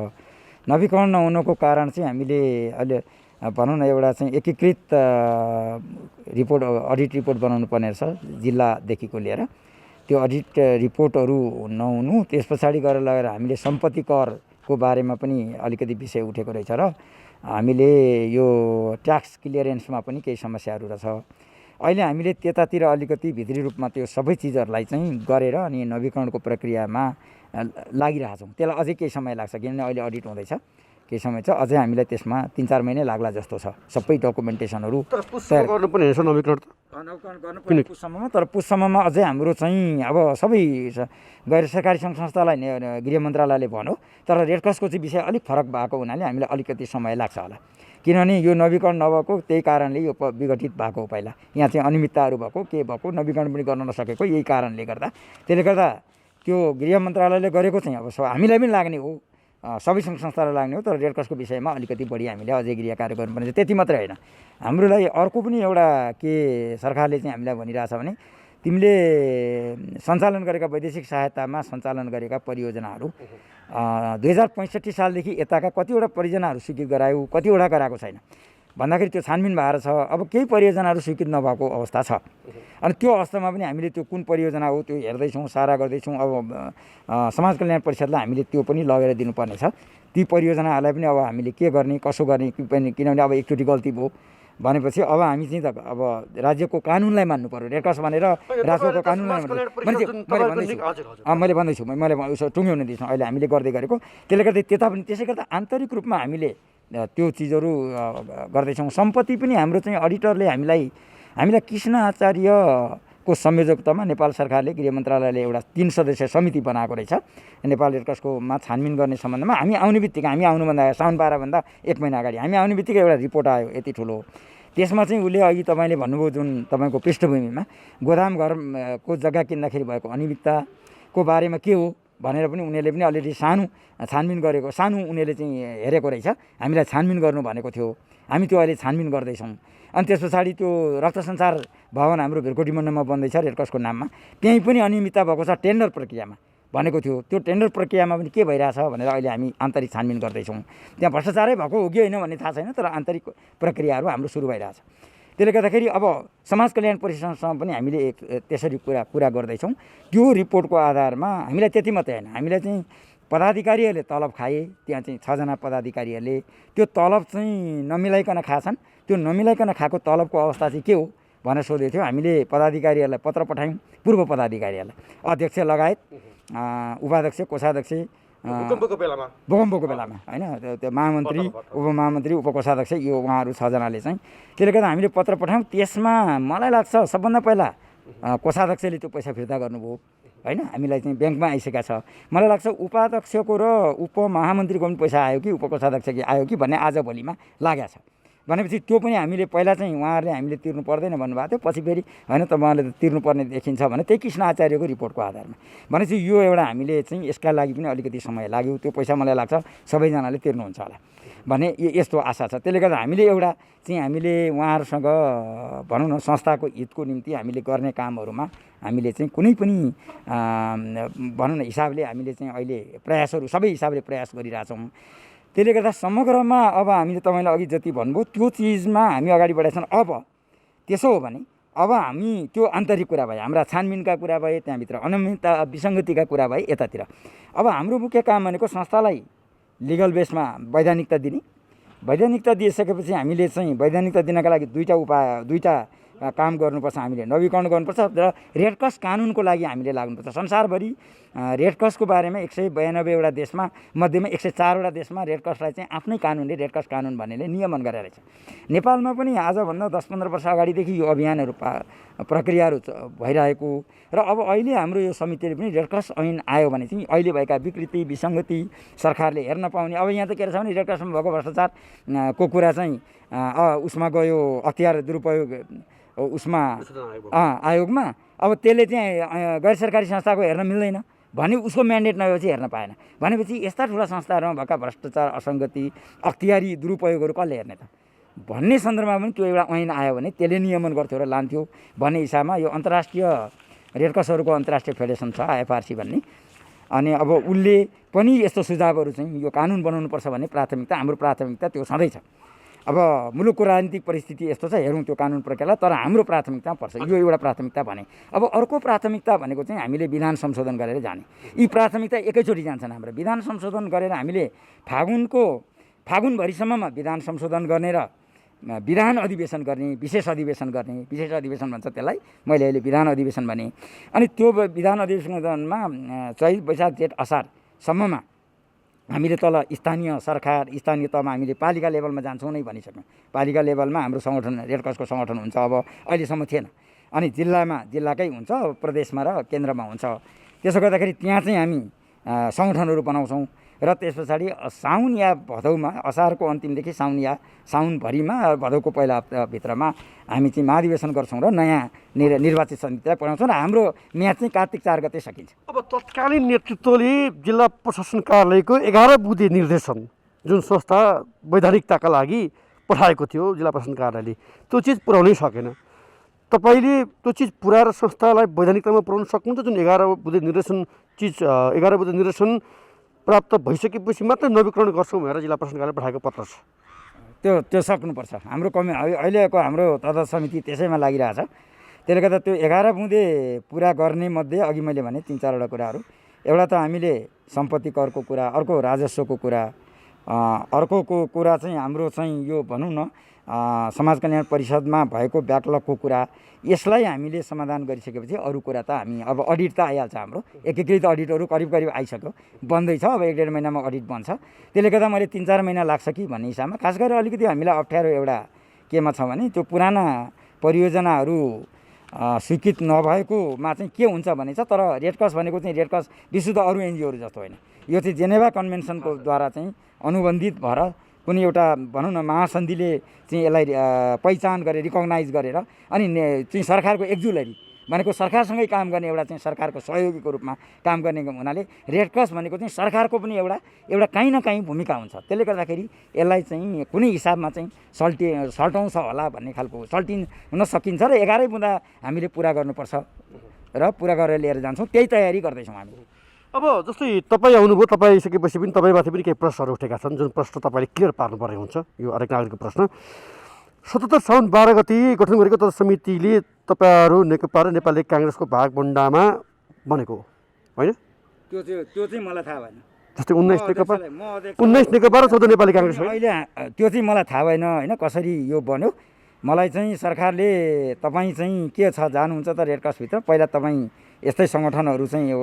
नवीकरण नहुनुको कारण चाहिँ हामीले अहिले भनौँ न एउटा चाहिँ एकीकृत रिपोर्ट अडिट रिपोर्ट बनाउनु पर्ने रहेछ जिल्लादेखिको लिएर। त्यो अडिट रिपोर्टहरू नहुनु, त्यस पछाडि गएर लगेर हामीले सम्पत्ति करको बारेमा पनि अलिकति विषय उठेको रहेछ र हामीले यो ट्याक्स क्लियरेन्समा पनि केही समस्याहरू रहेछ। अहिले हामीले त्यतातिर अलिकति भित्री रूपमा त्यो सबै चिजहरूलाई चाहिँ गरेर अनि नवीकरणको प्रक्रियामा लागिरहेछौँ। त्यसलाई अझै केही समय लाग्छ किनभने अहिले अडिट हुँदैछ, केही समय छ, अझै हामीलाई त्यसमा 3-4 महिना लाग्ला जस्तो छ। सबै डकुमेन्टेसनहरू गर्नुपर्ने रहेछ नवीकरण गर्नुपर्ने पुससम्ममा। तर पुससम्ममा अझै हाम्रो चाहिँ अब सबै गैर सरकारी सङ्घ संस्थालाई गृह मन्त्रालयले भन्यो, तर रेडक्रसको चाहिँ विषय अलिक फरक भएको हुनाले हामीलाई अलिकति समय लाग्छ होला। किनभने यो नवीकरण नभएको त्यही कारणले यो विघटित भएको हो। पहिला यहाँ चाहिँ अनियमितताहरू भएको के भएको नवीकरण पनि गर्न नसकेको यही कारणले गर्दा। त्यसले गर्दा त्यो गृह मन्त्रालयले गरेको चाहिँ अब हामीलाई पनि लाग्ने हो, सबै सङ्घ संस्थालाई लाग्ने हो। तर रेडक्रसको विषयमा अलिकति बढी हामीले अझै गृह कार्य गर्नुपर्ने। त्यति मात्रै होइन, हाम्रोलाई अर्को पनि एउटा के सरकारले चाहिँ हामीलाई भनिरहेछ भने तिमीले सञ्चालन गरेका वैदेशिक सहायतामा सञ्चालन गरेका परियोजनाहरू 2065 सालदेखि यताका कतिवटा परियोजनाहरू स्वीकृत गरायो, कतिवटा गराएको छैन भन्दाखेरि त्यो छानबिन भएर छ। अब केही परियोजनाहरू स्वीकृत नभएको अवस्था छ। अनि त्यो अवस्थामा पनि हामीले त्यो कुन परियोजना हो त्यो हेर्दैछौँ, सारा गर्दैछौँ। अब समाज कल्याण परिषदलाई हामीले त्यो पनि लगेर दिनुपर्ने छ। ती परियोजनाहरूलाई पनि अब हामीले के गर्ने कसो गर्ने किनभने अब एकचोटि गल्ती भयो भनेपछि अब हामी चाहिँ त अब राज्यको कानुनलाई मान्नु पर्यो। रेडक्रस भनेर राज्यको कानुनलाई मैले भन्दैछु मैले उसो टुङ्ग्याउन दिन्छु अहिले हामीले गर्दै गरेको। त्यसले गर्दा त्यता पनि त्यसै गर्दा आन्तरिक रूपमा हामीले त्यो चिजहरू गर्दैछौँ। सम्पत्ति पनि हाम्रो चाहिँ अडिटरले हामीलाई कृष्ण आचार्यको संयोजकतामा नेपाल सरकारले गृह मन्त्रालयले एउटा 3 सदस्यीय समिति बनाएको रहेछ नेपाल रेडक्रसकोमा छानबिन गर्ने सम्बन्धमा। हामी आउने बित्तिकै हामी आउनुभन्दा साउन 12 भन्दा 1 महिना अगाडि हामी आउने बित्तिकै एउटा रिपोर्ट आयो यति ठुलो। त्यसमा चाहिँ उसले अघि तपाईँले भन्नुभयो जुन तपाईँको पृष्ठभूमिमा गोदाम घरको जग्गा किन्दाखेरि भएको अनियमितताको बारेमा के हो भनेर पनि उनीहरूले पनि अलरेडी छानबिन उनीहरूले चाहिँ हेरेको रहेछ। हामीलाई छानबिन गर्नु भनेको थियो, हामी त्यो अहिले छानबिन गर्दैछौँ। अनि त्यस पछाडि त्यो रक्त संसार भवन हाम्रो भेरकोटी मण्डलमा बन्दैछ रेड क्रसको नाममा, त्यहीँ पनि अनियमितता भएको छ टेन्डर प्रक्रियामा भनेको थियो। त्यो टेन्डर प्रक्रियामा पनि के भइरहेछ भनेर अहिले हामी आन्तरिक छानबिन गर्दैछौँ। त्यहाँ भ्रष्टाचारै भएको हो कि होइन भन्ने थाहा छैन, तर आन्तरिक प्रक्रियाहरू हाम्रो सुरु भइरहेछ। त्यसले गर्दाखेरि अब समाज कल्याण परिषदसँग पनि हामीले त्यसरी कुरा गर्दैछौँ। त्यो रिपोर्टको आधारमा हामीलाई त्यति मात्रै होइन, हामीलाई चाहिँ पदाधिकारीहरूले तलब खाए, त्यहाँ चाहिँ 6 जना पदाधिकारीहरूले त्यो तलब चाहिँ नमिलाइकन खाएछन्। त्यो नमिलाइकन खाएको तलबको अवस्था चाहिँ के हो भनेर सोधेको थियो। हामीले पदाधिकारीहरूलाई पत्र पठायौँ, पूर्व पदाधिकारीहरूलाई, अध्यक्ष लगायत उपाध्यक्ष, कोषाध्यक्ष, भूकम्पको बेलामा होइन, त्यो महामन्त्री, उपमहामन्त्री, उपकोषाध्यक्ष, यो उहाँहरू 6 जनाले चाहिँ। त्यसले गर्दा हामीले पत्र पठायौँ। त्यसमा मलाई लाग्छ सबभन्दा पहिला कोषाध्यक्षले त्यो पैसा फिर्ता गर्नुभयो होइन, हामीलाई चाहिँ ब्याङ्कमा आइसकेको छ। मलाई लाग्छ उपाध्यक्षको र उपमहामन्त्रीको पनि पैसा आयो कि उपकोषाध्यक्षको आयो कि भन्ने आज भोलिमा लागेको छ। भनेपछि त्यो पनि हामीले पहिला चाहिँ उहाँहरूले हामीले तिर्नु पर्दैन भन्नुभएको थियो, पछि फेरि होइन तपाईँहरूले त तिर्नुपर्ने देखिन्छ भने त्यही कृष्ण आचार्यको रिपोर्टको आधारमा। भनेपछि यो एउटा हामीले चाहिँ यसका लागि पनि अलिकति समय लाग्यो। त्यो पैसा मलाई लाग्छ सबैजनाले तिर्नुहुन्छ होला भन्ने यस्तो आशा छ। त्यसले गर्दा हामीले एउटा चाहिँ हामीले उहाँहरूसँग भनौँ न संस्थाको हितको निम्ति हामीले गर्ने कामहरूमा हामीले चाहिँ कुनै पनि भनौँ न हिसाबले हामीले चाहिँ अहिले प्रयासहरू सबै हिसाबले प्रयास गरिरहेछौँ। त्यसले गर्दा समग्रमा अब हामीले तपाईँलाई अघि जति भन्नुभयो त्यो चिजमा हामी अगाडि बढाएको छौँ। अब त्यसो हो भने अब हामी त्यो आन्तरिक कुरा भए, हाम्रा छानबिनका कुरा भए, त्यहाँभित्र अनियमितता विसङ्गतिका कुरा भए, यतातिर अब हाम्रो मुख्य काम भनेको संस्थालाई लिगल बेसमा वैधानिकता दिने। वैधानिकता दिइसकेपछि हामीले चाहिँ वैधानिकता दिनका लागि दुईटा काम गर्नुपर्छ। हामीले नवीकरण गर्नुपर्छ र रेड क्रस कानुनको लागि हामीले लाग्नुपर्छ। संसारभरि रेड क्रसको बारेमा 192 वटा देशमा मध्येमा 104 वटा देशमा रेड क्रसलाई चाहिँ आफ्नै कानुनले रेड क्रस कानुन भन्नेले नियमन गरेर रहेछ। नेपालमा पनि आजभन्दा 10-15 वर्ष अगाडिदेखि यो अभियानहरू प्रक्रियाहरू भइरहेको र अब अहिले हाम्रो यो समितिले पनि रेड क्रस ऐन आयो भने चाहिँ अहिले भएका विकृति विसङ्गति सरकारले हेर्न पाउने। अब यहाँ त के रहेछ भने रेड क्रसमा भएको भ्रष्टाचार को कुरा चाहिँ उसमा गयो, अख्तियार दुरुपयोग उसमा आयोगमा। अब त्यसले चाहिँ गैर सरकारी संस्थाको हेर्न मिल्दैन भने उसको म्यान्डेट नभएपछि हेर्न पाएन भनेपछि यस्ता ठुला संस्थाहरूमा भएका भ्रष्टाचार असङ्गति अख्तियारी दुरुपयोगहरू कसले हेर्ने त भन्ने सन्दर्भमा पनि त्यो एउटा ऐन आयो भने त्यसले नियमन गर्थ्यो र लान्थ्यो भन्ने हिसाबमा यो अन्तर्राष्ट्रिय रेड क्रसहरूको अन्तर्राष्ट्रिय फेडरेसन छ IFRC भन्ने। अनि अब उसले पनि यस्तो सुझावहरू चाहिँ यो कानुन बनाउनुपर्छ भन्ने प्राथमिकता, हाम्रो प्राथमिकता त्यो सधैँ छ। अब मुलुकको राजनीतिक परिस्थिति यस्तो छ, हेरौँ त्यो कानुन प्रक्रियालाई, तर हाम्रो प्राथमिकता पर्छ यो एउटा प्राथमिकता भने। अब अर्को प्राथमिकता भनेको चाहिँ हामीले विधान संशोधन गरेर जाने। यी प्राथमिकता एकैचोटि जान्छन् हाम्रो। विधान संशोधन गरेर हामीले फागुनभरिसम्ममा विधान संशोधन गर्ने र विधान अधिवेशन गर्ने, विशेष अधिवेशन गर्ने, विशेष अधिवेशन भन्छ त्यसलाई, मैले अहिले विधान अधिवेशन भने। अनि त्यो विधान अधिवेशनमा चैत वैशाख जेठ असारसम्ममा हामीले तल स्थानीय सरकार, स्थानीय तहमा हामीले पालिका लेभलमा जान्छौँ नै भनिसक्यौँ। पालिका लेभलमा हाम्रो सङ्गठन रेड क्रसको सङ्गठन हुन्छ, अब अहिलेसम्म थिएन। अनि जिल्लाकै हुन्छ, प्रदेशमा र केन्द्रमा हुन्छ। त्यसो गर्दाखेरि त्यहाँ चाहिँ हामी सङ्गठनहरू बनाउँछौँ र त्यस पछाडि साउन या भदौमा, असारको अन्तिमदेखि साउन या साउनभरिमा भदौको पहिला हप्ताभित्रमा हामी चाहिँ महाधिवेशन गर्छौँ र नयाँ निर्वाचित समितिलाई पठाउँछौँ र हाम्रो म्याद चाहिँ कार्तिक 4 गते सकिन्छ। अब तत्कालीन नेतृत्वले जिल्ला प्रशासन कार्यालयको 11 बुँदे निर्देशन जुन संस्था वैधानिकताका लागि पठाएको थियो जिल्ला प्रशासन कार्यालयले, त्यो चिज पुर्याउनै सकेन। तपाईँले त्यो चिज पुऱ्याएर संस्थालाई वैधानिकतामा पुर्याउन सक्नुहुन्छ? जुन 11 बुँदे निर्देशन चिज 11 बुँदे निर्देशन प्राप्त भइसकेपछि मात्रै नवीकरण गर्छौँ भनेर जिल्ला प्रशासन कार्यालय पठाएको पत्र छ। त्यो सक्नुपर्छ। हाम्रो अहिलेको हाम्रो तदर्थ समिति त्यसैमा लागिरहेछ। त्यसले गर्दा त्यो 11 बुँदे पुरा गर्ने मध्ये अघि मैले भने 3-4 वटा कुराहरू, एउटा त हामीले सम्पत्ति करको कुरा, अर्को राजस्वको कुरा, अर्कोको कुरा चाहिँ हाम्रो चाहिँ यो भनौँ न समाज कल्याण परिषदमा भएको ब्याकलगको कुरा, यसलाई हामीले समाधान गरिसकेपछि अरू कुरा त हामी अब अडिट त आइहाल्छ। हाम्रो एकीकृत अडिटहरू करिब आइसक्यो, बन्दैछ। अब 1-1.5 महिनामा अडिट बन्छ। त्यसले गर्दा मैले 3-4 महिना लाग्छ कि भन्ने हिसाबमा। खास गरेर अलिकति हामीलाई अप्ठ्यारो एउटा केमा छ भने त्यो पुराना परियोजनाहरू स्वीकृत नभएकोमा चाहिँ के हुन्छ भने छ, तर रेड क्रस भनेको चाहिँ रेड क्रस विशुद्ध अरू एनजिओहरू जस्तो होइन। यो चाहिँ जेनेभा कन्भेन्सनको द्वारा चाहिँ अनुबन्धित भएर कुनै एउटा भनौँ न महासन्धिले चाहिँ यसलाई पहिचान गरेर रिकगनाइज गरेर अनि चाहिँ सरकारको एक्जुलरी भनेको सरकारसँगै काम गर्ने एउटा चाहिँ सरकारको सहयोगीको रूपमा काम गर्ने हुनाले रेड क्रस भनेको चाहिँ सरकारको पनि एउटा काहीँ न काहीँ भूमिका हुन्छ। त्यसले गर्दाखेरि यसलाई चाहिँ कुनै हिसाबमा चाहिँ सल्टाउँछ होला भन्ने खालको सल्टिन सकिन्छ र 11 बुँदा हामीले पुरा गर्नुपर्छ र पुरा गरेर लिएर जान्छौँ, त्यही तयारी गर्दैछौँ हामी। अब जस्तै तपाईँ आउनुभयो, तपाईँ आइसकेपछि पनि तपाईँमाथि पनि केही प्रश्नहरू उठेका छन्, जुन प्रश्न तपाईँले क्लियर पार्नुपर्ने हुन्छ। यो हरेक नागरिकको प्रश्न। 77 साउन 12 गति गठन गरेको तथा समितिले तपाईँहरू नेकपा र नेपाली काङ्ग्रेसको भागभण्डामा बनेको होइन? त्यो चाहिँ मलाई थाहा भएन। जस्तै 19 नेकपा 19 नेकपा र 14 नेपाली काङ्ग्रेस होइन? अहिले त्यो चाहिँ मलाई थाहा भएन होइन, कसरी यो बन्यो। मलाई चाहिँ सरकारले तपाईँ चाहिँ के छ जानुहुन्छ त रेड क्रसभित्र, पहिला तपाईँ यस्तै सङ्गठनहरू चाहिँ यो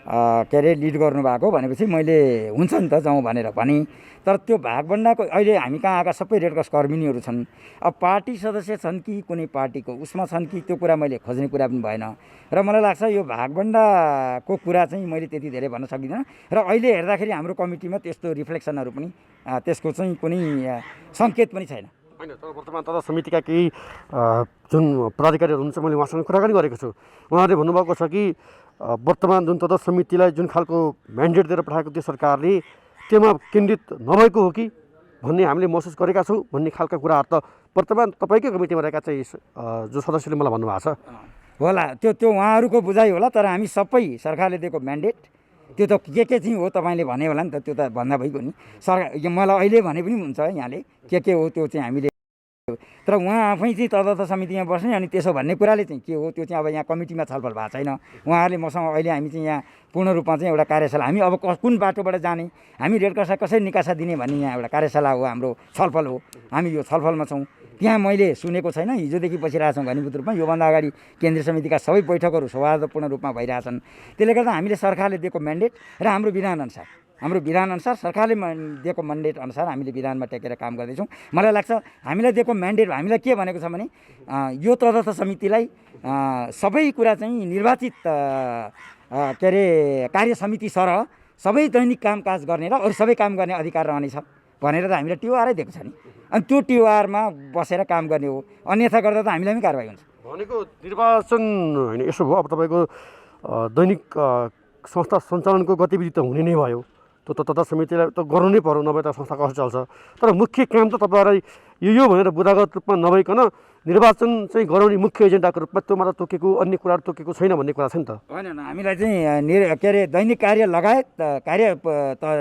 के अरे लिड गर्नुभएको भनेपछि मैले हुन्छ नि त जाउँ भनेर भने। तर त्यो भागभण्डाको अहिले हामी कहाँ आएका सबै रेड क्रस कर्मिनीहरू छन्। अब पार्टी सदस्य छन् कि कुनै पार्टीको उसमा छन् कि त्यो कुरा मैले खोज्ने कुरा पनि भएन र मलाई लाग्छ यो भागभण्डाको कुरा चाहिँ मैले त्यति धेरै भन्न सकिँदैन। र अहिले हेर्दाखेरि हाम्रो कमिटीमा त्यस्तो रिफ्लेक्सनहरू पनि त्यसको चाहिँ कुनै सङ्केत पनि छैन। होइन, तर वर्तमान तथा समितिका केही जुन पदाधिकारीहरू हुनुहुन्छ, मैले उहाँसँग कुराकानी गरेको छु। उहाँहरूले भन्नुभएको छ कि वर्तमान जुन तथा समितिलाई जुन खालको म्यान्डेट दिएर पठाएको त्यो सरकारले त्यसमा केन्द्रित नभएको हो कि भन्ने हामीले महसुस गरेका छौँ भन्ने खालका कुराहरू त वर्तमान तपाईँकै कमिटीमा रहेका चाहिँ जो सदस्यले मलाई भन्नुभएको छ होला। त्यो उहाँहरूको बुझाइ होला, तर हामी सबै सरकारले दिएको म्यान्डेट त्यो त के चाहिँ हो तपाईँले भने होला नि त, त्यो त भन्दा भइगयो नि। सरकार मलाई अहिले भने पनि हुन्छ यहाँले के हो त्यो चाहिँ हामीले, तर उहाँ आफै चाहिँ तदर्थ समितिमा बस्ने अनि त्यसो भन्ने कुराले चाहिँ के हो त्यो चाहिँ अब यहाँ कमिटीमा छलफल भएको छैन। उहाँहरूले मसँग अहिले हामी चाहिँ यहाँ पूर्ण रूपमा चाहिँ एउटा कार्यशाला हामी अब कुन बाटोबाट जाने, हामी रेड क्रसलाई कसरी निकासा दिने भन्ने यहाँ एउटा कार्यशाला हो, हाम्रो छलफल हो। हामी यो छलफलमा छौँ। त्यहाँ मैले सुनेको छैन, हिजोदेखि बसिरहेको छौँ घनीभूत रूपमा। योभन्दा अगाडि केन्द्रीय समितिका सबै बैठकहरू सौहार्दपूर्ण रूपमा भइरहेछन्। त्यसले गर्दा हामीले सरकारले दिएको म्यान्डेट र हाम्रो विधानअनुसार सरकारले दिएको म्यान्डेट अनुसार हामीले विधानमा टेकेर काम गर्दैछौँ। मलाई लाग्छ हामीलाई दिएको म्यान्डेट हामीलाई के भनेको छ भने यो तदर्थ समितिलाई सबै कुरा चाहिँ निर्वाचित के अरे कार्य समिति सरह सबै दैनिक कामकाज गर्ने र अरू सबै काम गर्ने अधिकार रहनेछ भनेर त हामीलाई टिओआरै दिएको छ नि। अनि त्यो टिओआरमा बसेर काम गर्ने हो, अन्यथा गर्दा त हामीलाई पनि कारवाही हुन्छ। भनेको निर्वाचन होइन, यसो भयो अब तपाईँको दैनिक संस्था सञ्चालनको गतिविधि त हुने नै भयो, त्यो त तथा समितिलाई त गर्नु नै पर्यो, नभए त संस्था कसरी चल्छ। तर मुख्य काम त तपाईँलाई यो भनेर बुदागत रूपमा नभइकन निर्वाचन चाहिँ गराउने मुख्य एजेन्डाको रूपमा त्यो मात्र तोकेको अन्य कुराहरू तोकेको छैन भन्ने कुरा छ नि त। होइन, हामीलाई चाहिँ के अरे दैनिक कार्य लगायत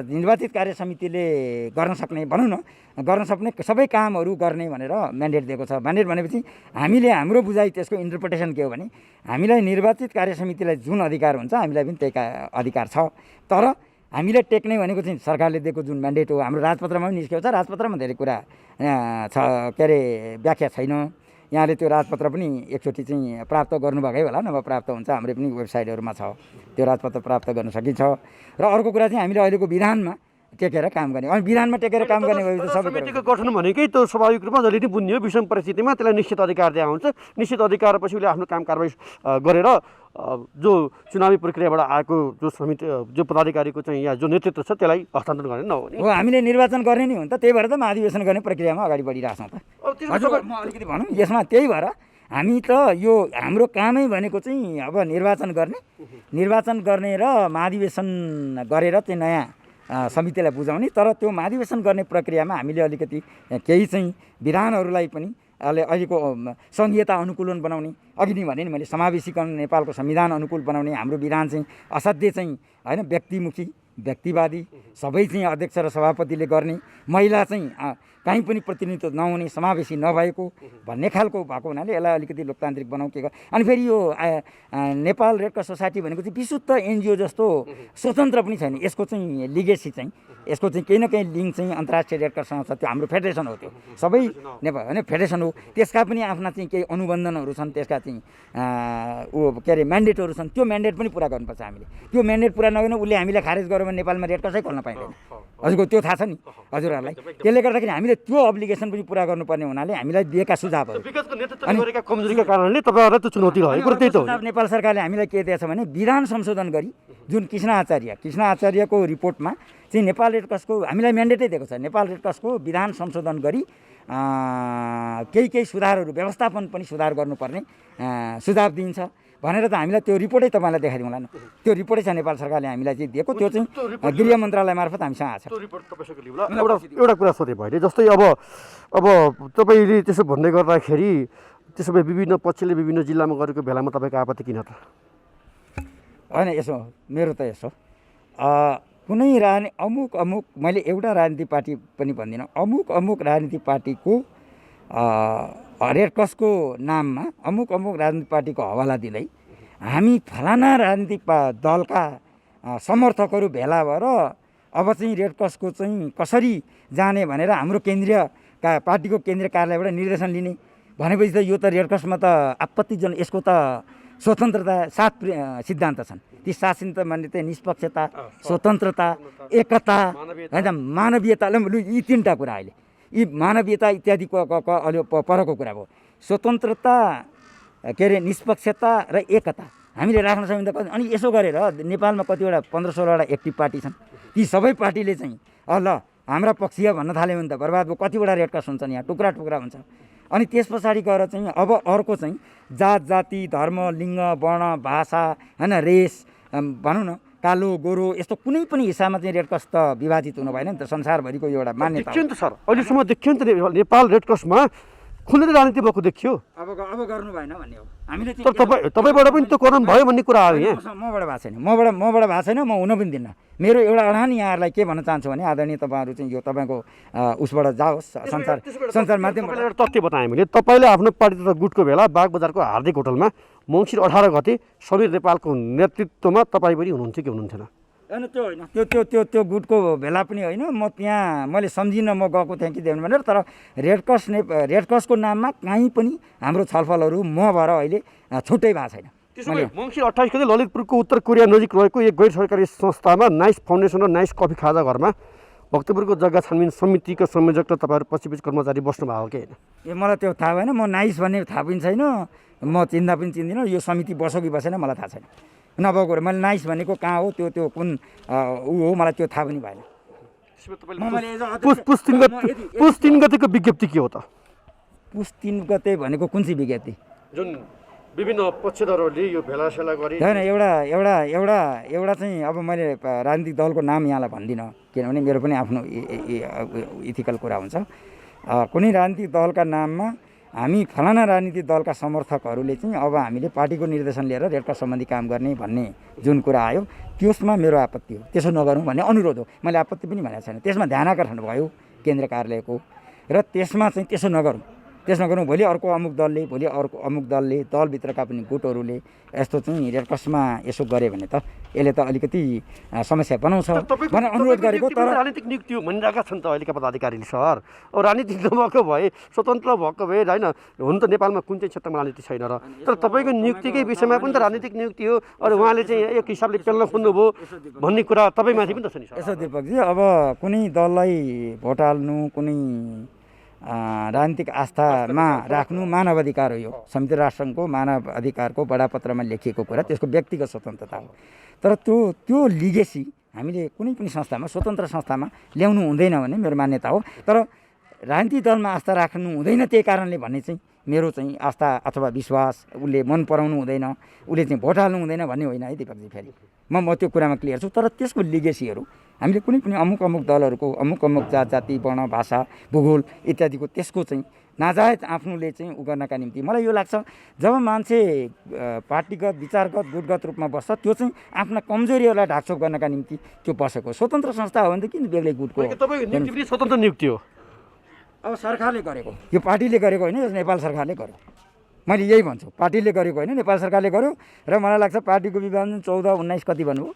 निर्वाचित कार्य समितिले गर्न सक्ने भनौँ न, गर्न सक्ने सबै कामहरू गर्ने भनेर म्यान्डेट दिएको छ। म्यान्डेट भनेपछि हामीले हाम्रो बुझाइ त्यसको इन्टरप्रिटेसन के हो भने हामीलाई निर्वाचित कार्य समितिलाई जुन अधिकार हुन्छ हामीलाई पनि त्यही अधिकार छ। तर हामीलाई टेक्ने भनेको चाहिँ सरकारले दिएको जुन म्यान्डेट हो, हाम्रो राजपत्रमा पनि निस्केको छ। राजपत्रमा धेरै कुरा छ, के अरे व्याख्या छैन। यहाँले त्यो राजपत्र पनि एकचोटि चाहिँ प्राप्त गर्नुभएकै होला, नभए प्राप्त हुन्छ, हाम्रो पनि वेबसाइटहरूमा छ, त्यो राजपत्र प्राप्त गर्न सकिन्छ। र अर्को कुरा चाहिँ हामीले अहिलेको विधानमा टेकेर काम गर्ने, अनि विधानमा टेकेर काम गर्ने भएपछि सबै समितिको गठन भनेकै त्यो स्वाभाविक रूपमा जहिले पनि बुझ्ने हो। विषम परिस्थितिमा त्यसलाई निश्चित अधिकार दिएको हुन्छ। निश्चित अधिकारपछि उसले आफ्नो काम कारवाही गरेर जो चुनावी प्रक्रियाबाट आएको जो समिति जो पदाधिकारीको चाहिँ या जो नेतृत्व छ त्यसलाई हस्तान्तरण गर्ने नहुने हो। हामीले निर्वाचन गर्ने नि हो नि त, त्यही भएर त महाधिवेशन गर्ने प्रक्रियामा अगाडि बढिरहेछौँ त। हजुर, म अलिकति भनौँ यसमा, त्यही भएर हामी त यो हाम्रो कामै भनेको चाहिँ अब निर्वाचन गर्ने र महाधिवेशन गरेर चाहिँ नयाँ समितिलाई बुझाउने। तर त्यो महाधिवेशन गर्ने प्रक्रियामा हामीले अलिकति केही चाहिँ विधानहरूलाई पनि अहिलेको सङ्घीयता अनुकूलन बनाउने, अघि नै भने नि मैले समावेशीकरण नेपालको संविधान अनुकूल बनाउने, हाम्रो विधान चाहिँ असाध्यै चाहिँ होइन व्यक्तिमुखी व्यक्तिवादी सबै चाहिँ अध्यक्ष र सभापतिले गर्ने, महिला चाहिँ कहीँ पनि प्रतिनिधित्व नहुने समावेशी नभएको भन्ने खालको भएको हुनाले यसलाई अलिकति लोकतान्त्रिक बनाऊ के अनि फेरि यो नेपाल रेड क्रस सोसाइटी भनेको चाहिँ विशुद्ध एनजिओ जस्तो स्वतन्त्र पनि छैन। यसको चाहिँ लिगेसी चाहिँ यसको चाहिँ केही न केही लिङ्क चाहिँ अन्तर्राष्ट्रिय रेड क्रससँग छ। त्यो हाम्रो फेडरेसन हो, त्यो सबै नेपाल होइन फेडरेसन हो, त्यसका पनि आफ्ना चाहिँ केही अनुबन्धनहरू छन्, त्यसका चाहिँ के अरे म्यान्डेटहरू छन्। त्यो म्यान्डेट पनि पुरा गर्नुपर्छ हामीले। त्यो म्यान्डेट पुरा नगर्नु उसले हामीलाई खारेज गर्यो भने नेपालमा रेड क्रसै खोल्न पाइँदैन। हजुरको त्यो थाहा छ नि हजुरहरूलाई। त्यसले गर्दाखेरि हामीले त्यो अब्लिगेसन पनि पुरा गर्नुपर्ने हुनाले हामीलाई दिएका सुझावहरू कमजोरीका कारणले तपाईँहरूलाई त्यो चुनौती रहेको त्यही त हो। नेपाल सरकारले हामीलाई के दिएछ भने विधान संशोधन गरी जुन कृष्ण आचार्यको रिपोर्टमा चाहिँ नेपाल रेड क्रसको हामीलाई म्यान्डेटै दिएको छ। नेपाल रेड क्रसको विधान संशोधन गरी केही सुधारहरू व्यवस्थापन पनि सुधार गर्नुपर्ने सुझाव दिइन्छ। भनेर त हामीलाई त्यो रिपोर्टै तपाईँलाई देखाइदिउँ होला न। त्यो रिपोर्टै छ नेपाल सरकारले हामीलाई चाहिँ दिएको, त्यो चाहिँ गृह मन्त्रालय मार्फत हामीसँग आएको छ। त्यो रिपोर्ट तपाईँसँग लिउँ ल। एउटा कुरा सोधेँ मैले, जस्तै अब तपाईँले त्यसो भन्दै गर्दाखेरि त्यसो भए विभिन्न पक्षले विभिन्न जिल्लामा गरेको बेलामा तपाईँको आपत्ति किन त? होइन, यसो मेरो त यसो कुनै अमुक मैले एउटा राजनीतिक पार्टी पनि भन्दिनँ, अमुक राजनीतिक पार्टीको रेड क्रसको नाममा अमुक राजनीतिक पार्टीको हवाला दिँदै हामी फलाना राजनीतिक दलका समर्थकहरू भेला भएर अब चाहिँ रेड क्रसको चाहिँ कसरी जाने भनेर हाम्रो पार्टीको केन्द्रीय कार्यालयबाट निर्देशन लिने भनेपछि त यो त रेड क्रसमा त आपत्तिजनक, यसको त स्वतन्त्रता 7 सिद्धान्त छन्। ती 7 सिद्धान्त माने चाहिँ निष्पक्षता, स्वतन्त्रता, एकता, होइन मानवीयता, यी 3टा कुरा अहिले यी मानवीयता इत्यादिको अलि परको कुरा भयो। स्वतन्त्रता के अरे निष्पक्षता र एकता हामीले राख्न सक्यौँ त। अनि यसो गरेर नेपालमा कतिवटा 15-16वटा एक्टिभ पार्टी छन्, ती सबै पार्टीले चाहिँ ल हाम्रा पक्षीय भन्न थाल्यो भने त बर्बाद भयो। कतिवटा रेड क्रस हुन्छन् यहाँ, टुक्रा हुन्छ। अनि त्यस पछाडि गएर चाहिँ अब अर्को चाहिँ जात जाति धर्म लिङ्ग वर्ण भाषा होइन रेस भनौँ न कालो गोरो यस्तो कुनै पनि हिस्सामा चाहिँ रेड क्रस त विभाजित हुनु भएन नि त। संसारभरिको यो एउटा मान्यता देखियो नि त सर, अहिलेसम्म देखियो नि त नेपाल रेड क्रसमा खुलेर राजनीति भएको देखियो। अब गर्नु भएन भन्ने हो हामीले। तर तपाईँबाट पनि त कोरम भयो भन्ने कुरा आयो यहाँ। मबाट भएको छैन, मबाट भएको छैन, म हुन पनि दिन्न। मेरो एउटा अडान यहाँहरूलाई के भन्न चाहन्छु भने आदरणीय तपाईँहरू चाहिँ यो तपाईँको उसबाट जाओस् सञ्चार माध्यमबाट एउटा तथ्य बताएँ मैले। तपाईँले आफ्नो पार्टी तथा गुटको बेला बागबजारको हार्दिक होटलमा मङ्सिर 18 गते समीर नेपालको नेतृत्वमा तपाईँ पनि हुनुहुन्थ्यो कि हुनुहुन्थेन? होइन त्यो होइन, त्यो गुटको भेला पनि होइन। म त्यहाँ मैले सम्झिनँ म गएको थिएँ कि देख्नु भनेर। तर रेड क्रसको नाममा कहीँ पनि हाम्रो छलफलहरू म भएर अहिले छुट्टै भएको छैन। मङ्सिर 28 गते ललितपुरको उत्तर कोरिया नजिक रहेको एक गैर सरकारी संस्थामा नाइस फाउन्डेसन र नाइस कफी खाजा घरमा भक्तपुरको जग्गा छानबिन समितिको संयोजक र तपाईँहरू पछिपछि कर्मचारी बस्नु भएको कि होइन? मलाई त्यो थाहा भएन। म नाइस भन्ने थाहा पनि छैन, म चिन्दा पनि चिन्दिनँ। यो समिति बस्यो कि बसेन मलाई थाहा छैन। नभएको मैले नाइस भनेको कहाँ हो, त्यो कुन हो मलाई त्यो थाहा पनि भएन। पुस 3 गतेको विज्ञप्ति के हो त? पुस 3 गते भनेको कुन चाहिँ विज्ञप्ति? जुन विभिन्न पक्षधरहरूले यो भेलासेला गरे। होइन, एउटा चाहिँ अब मैले राजनीतिक दलको नाम यहाँलाई भन्दिनँ, किनभने मेरो पनि आफ्नो इथिकल कुरा हुन्छ। कुनै राजनीतिक दलका नाममा हामी फलाना राजनीतिक दलका समर्थकहरूले चाहिँ अब हामीले पार्टीको निर्देशन लिएर रेड क्रस सम्बन्धी काम गर्ने भन्ने जुन कुरा आयो त्यसमा मेरो आपत्ति हो। त्यसो नगरौँ भन्ने अनुरोध हो। मैले आपत्ति पनि भनेको छैन। त्यसमा ध्यान आकर्षण भयो केन्द्रीय कार्यालयको, र त्यसमा चाहिँ त्यसो नगरौँ। भोलि अर्को अमुक दलले, भोलि अर्को अमुक दलले, दलभित्रका पनि गुटहरूले यस्तो चाहिँ रेड क्रसमा यसो गरे भने त यसले त अलिकति समस्या बनाउँछ भनेर अनुरोध गरेको। तर राजनीतिक नियुक्ति भनिरहेका छन् त अहिलेका पदाधिकारीले सर। अब राजनीतिक नभएको भए, स्वतन्त्र भएको भए होइन, हुन त नेपालमा कुन चाहिँ क्षेत्रमा राजनीति छैन र। तर तपाईँको नियुक्तिकै विषयमा पनि त राजनीतिक नियुक्ति हो। अरू उहाँले चाहिँ एक हिसाबले पेल्न खोज्नुभयो भन्ने कुरा तपाईँमाथि पनि त छ नि सर। यसो दिपकजी, अब कुनै दललाई भोट हाल्नु, कुनै राजनीतिक आस्थामा राख्नु मानव अधिकार हो। यो संयुक्त राष्ट्रसङ्घको मानव अधिकारको बडापत्रमा लेखिएको कुरा, त्यसको व्यक्तिगत स्वतन्त्रता हो। तर त्यो लिगेसी हामीले कुनै पनि संस्थामा, स्वतन्त्र संस्थामा ल्याउनु हुँदैन भन्ने मेरो मान्यता हो। तर राजनीतिक दलमा आस्था राख्नु हुँदैन त्यही कारणले भन्ने चाहिँ मेरो चाहिँ आस्था अथवा विश्वास, उसले मन पराउनु हुँदैन, उसले चाहिँ भोट हाल्नु हुँदैन भन्ने होइन है दिपकजी। फेरि म त्यो कुरामा क्लियर छु। तर त्यसको लिगेसीहरू हामीले कुनै पनि अमुक दलहरूको अमुक जात जाति वर्ण भाषा भूगोल इत्यादिको त्यसको चाहिँ नाजायज आफ्नोले चाहिँ उ गर्नका निम्ति मलाई यो लाग्छ जब मान्छे पार्टीगत विचारगत गुटगत रूपमा बस्छ त्यो चाहिँ आफ्ना कमजोरीहरूलाई ढाकछोप गर्नका निम्ति त्यो बसेको स्वतन्त्र संस्था हो भने त किन बेग्लै गुटको स्वतन्त्र नियुक्ति हो। अब सरकारले गरेको, यो पार्टीले गरेको होइन, यो नेपाल सरकारले गर्यो। मैले यही भन्छु, पार्टीले गरेको होइन, नेपाल सरकारले गर्यो। र मलाई लाग्छ पार्टीको विभाजन 14, 19 कति भन्नुभयो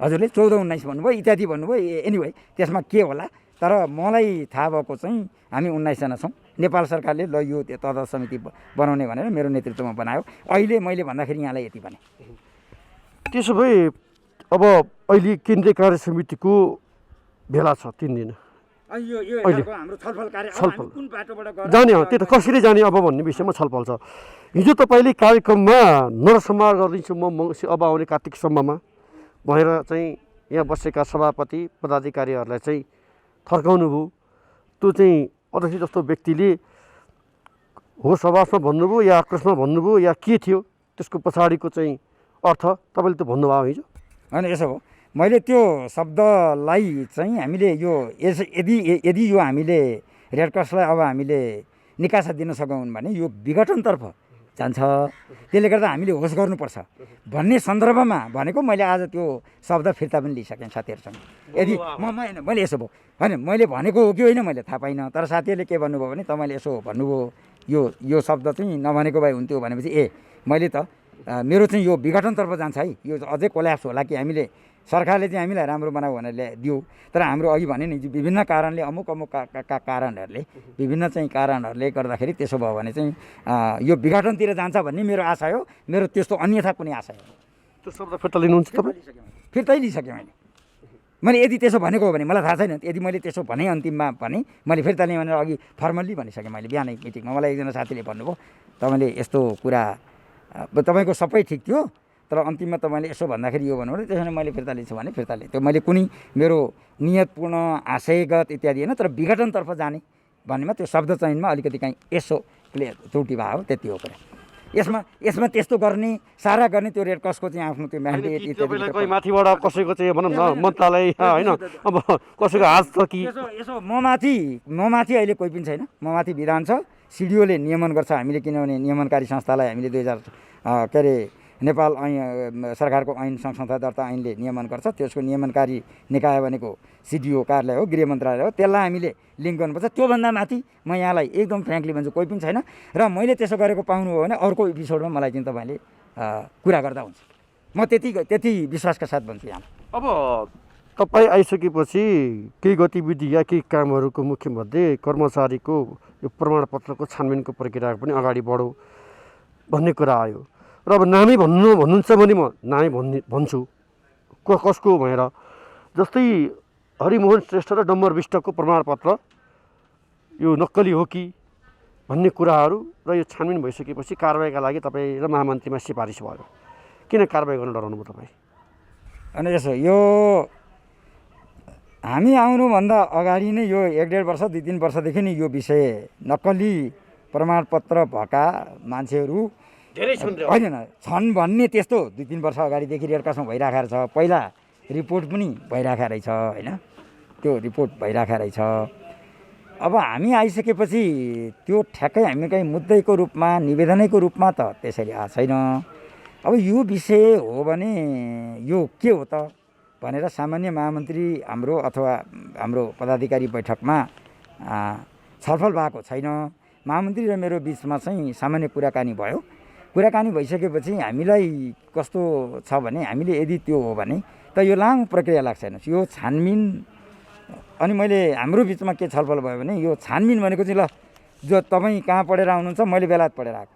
हजुरले, 14, 19 भन्नुभयो इत्यादि भन्नुभयो। एनिवे त्यसमा के होला, तर मलाई थाहा भएको चाहिँ हामी 19 जना छौँ। नेपाल सरकारले ल यो तदर्थ समिति बनाउने भनेर मेरो नेतृत्वमा बनायो। अहिले मैले भन्दाखेरि यहाँलाई यति भने। त्यसो भए अब अहिले केन्द्रीय कार्य समितिको भेला छ 3 दिन। हाम्रो छलफल कुन बाटोबाट जाने हो, त्यो त कसरी जाने अब भन्ने विषयमा छलफल छ। हिजो तपाईँले कार्यक्रममा नरसंहार गरिदिन्छु म अब आउने कार्तिकसम्ममा भनेर चाहिँ यहाँ बसेका सभापति पदाधिकारीहरूलाई चाहिँ थर्काउनु भयो। त्यो चाहिँ अध्यक्ष जस्तो व्यक्तिले होस हवासमा भन्नुभयो या आक्रोशमा भन्नुभयो या के थियो त्यसको पछाडिको चाहिँ अर्थ तपाईँले त भन्नुभयो हिजो। होइन यसो हो, मैले त्यो शब्दलाई चाहिँ हामीले यो यदि यो हामीले रेड क्रसलाई अब हामीले निकासा दिन सकौँ भने यो विघटनतर्फ जान्छ। त्यसले गर्दा हामीले होस गर्नुपर्छ भन्ने सन्दर्भमा भनेको मैले आज त्यो शब्द फिर्ता पनि लिइसकेँ साथीहरूसँग। यदि मैले यसो भयो होइन, मैले भनेको हो कि होइन मैले थाहा पाइनँ, तर साथीहरूले के भन्नुभयो भने तपाईँले यसो भन्नुभयो यो शब्द चाहिँ नभनेको भए हुन्थ्यो भनेपछि मैले त मेरो चाहिँ यो विघटनतर्फ जान्छ है, यो अझै कोल्याप्स होला कि हामीले सरकारले चाहिँ हामीलाई राम्रो बनाऊ भनेर दियो, तर हाम्रो अघि भने नि विभिन्न कारणले अमुक कारणहरूले विभिन्न चाहिँ कारणहरूले गर्दाखेरि त्यसो भयो भने चाहिँ यो विघटनतिर जान्छ भन्ने मेरो आशा हो। मेरो त्यस्तो अन्यथा कुनै आशा हो। त्यो शब्द फिर्ता लिनुहुन्छ तपाईँ? फिर्तै लिइसकेँ मैले यदि त्यसो भनेको हो भने मलाई थाहा छैन, यदि मैले त्यसो भने अन्तिममा भने मैले फिर्ता लिएँ भनेर अघि फर्मल्ली भनिसकेँ मैले। बिहानै मिटिङमा मलाई एकजना साथीले भन्नुभयो तपाईँले यस्तो कुरा तपाईँको सबै ठिक थियो तर अन्तिममा तपाईँले यसो भन्दाखेरि यो भन्नु त्यसो भने मैले फिर्ता लिन्छु भने फिर्ता लिएँ। त्यो मैले कुनै मेरो नियतपूर्ण आशयगत इत्यादि होइन, तर विघटनतर्फ जाने भन्नेमा त्यो शब्द चयनमा अलिकति काहीँ यसो त्रुटि भयो, त्यति हो कुरा। यसमा त्यस्तो गर्ने सारा गर्ने त्यो रेड क्रसको चाहिँ आफ्नो त्यो म्यान्डेट इत्यादि कोही माथिबाट कसैको चाहिँ भनौँ न मन्त्रालय होइन, अब कसैको हात छ कि यसो म माथि अहिले कोही पनि छैन। म माथि विधान छ, सिडिओले नियमन गर्छ हामीले, किनभने नियमनकारी संस्थालाई हामीले 2000 नेपाल सरकारको ऐन संस्था दर्ता ऐनले नियमन गर्छ। त्यसको नियमनकारी निकाय भनेको सिडिओ कार्यालय हो, गृह मन्त्रालय हो, त्यसलाई हामीले लिङ्क गर्नुपर्छ। त्योभन्दा माथि म यहाँलाई एकदम फ्रेङ्कली भन्छु कोही पनि छैन। र मैले त्यसो गरेको पाउनुभयो भने अर्को एपिसोडमा मलाई चाहिँ तपाईँले कुरा गर्दा हुन्छ। म त्यति विश्वासका साथ भन्छु यहाँ। अब तपाईँ आइसकेपछि केही गतिविधि या केही कामहरूको मुख्यमध्ये कर्मचारीको यो प्रमाणपत्रको छानबिनको प्रक्रिया पनि अगाडि बढो भन्ने कुरा आयो र अब नामै भन्नुहुन्छ भने म नामै भन्छु कसको भनेर। जस्तै हरिमोहन श्रेष्ठ र डम्बर विष्टको प्रमाणपत्र यो नक्कली हो कि भन्ने कुराहरू र यो छानबिन भइसकेपछि कारबाहीका लागि तपाईँ र महामन्त्रीमा सिफारिस भयो। किन कारबाही गर्न डराउनु भयो तपाईँ? अनि यसो यो हामी आउनुभन्दा अगाडि नै यो 1.5 वर्ष 2-3 वर्षदेखि नै यो विषय नक्कली प्रमाणपत्र भएका मान्छेहरू धेरै छन् होइन छन् भन्ने त्यस्तो 2-3 वर्ष अगाडिदेखि रेड क्रसमा भइराखेको छ। पहिला रिपोर्ट पनि भइराखेको रहेछ होइन, त्यो रिपोर्ट भइराखेको रहेछ। अब हामी आइसकेपछि त्यो ठ्याक्कै हामी कहीँ मुद्दैको रूपमा निवेदनैको रूपमा त त्यसरी आएको छैन। अब यो विषय हो भने यो के हो त भनेर सामान्य महामन्त्री हाम्रो अथवा हाम्रो पदाधिकारी बैठकमा छलफल भएको छैन। महामन्त्री र मेरो बिचमा चाहिँ सामान्य कुराकानी भयो। कुराकानी भइसकेपछि हामीलाई कस्तो छ भने हामीले यदि त्यो हो भने त यो लामो प्रक्रिया लाग्छ हेर्नुहोस्। यो छानबिन अनि मैले हाम्रो बिचमा के छलफल भयो भने यो छानबिन भनेको चाहिँ ल जो तपाईँ कहाँ पढेर आउनुहुन्छ, मैले बेलायत पढेर आएको,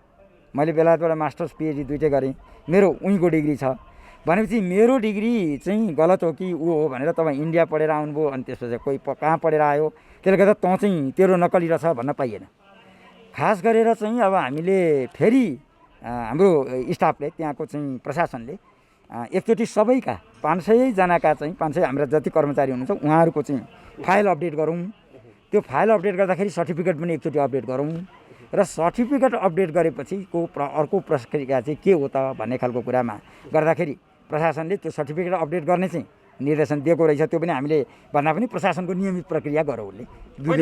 मैले बेलायतबाट मास्टर्स पिएचडी दुइटै गरेँ, मेरो उहीँको डिग्री छ भनेपछि मेरो डिग्री चाहिँ गलत हो कि ऊ हो भनेर तपाईँ इन्डिया पढेर आउनुभयो अनि त्यसपछि कोही कहाँ पढेर आयो, त्यसले गर्दा तँ चाहिँ तेरो नक्कली रहेछ भन्न पाइएन। खास गरेर चाहिँ अब हामीले फेरि हाम्रो स्टाफले त्यहाँको चाहिँ प्रशासनले एकचोटि सबैका 500 जनाका चाहिँ 500 हाम्रा जति कर्मचारी हुनुहुन्छ उहाँहरूको चाहिँ फाइल अपडेट गरौँ। त्यो फाइल अपडेट गर्दाखेरि सर्टिफिकेट पनि एकचोटि अपडेट गरौँ र सर्टिफिकेट अपडेट गरेपछि अर्को प्रक्रिया चाहिँ के हो त भन्ने खालको कुरामा गर्दाखेरि प्रशासनले त्यो सर्टिफिकेट अपडेट गर्ने चाहिँ निर्देशन दिएको रहेछ। त्यो पनि हामीले भन्दा पनि प्रशासनको नियमित प्रक्रिया गरौँ उसले।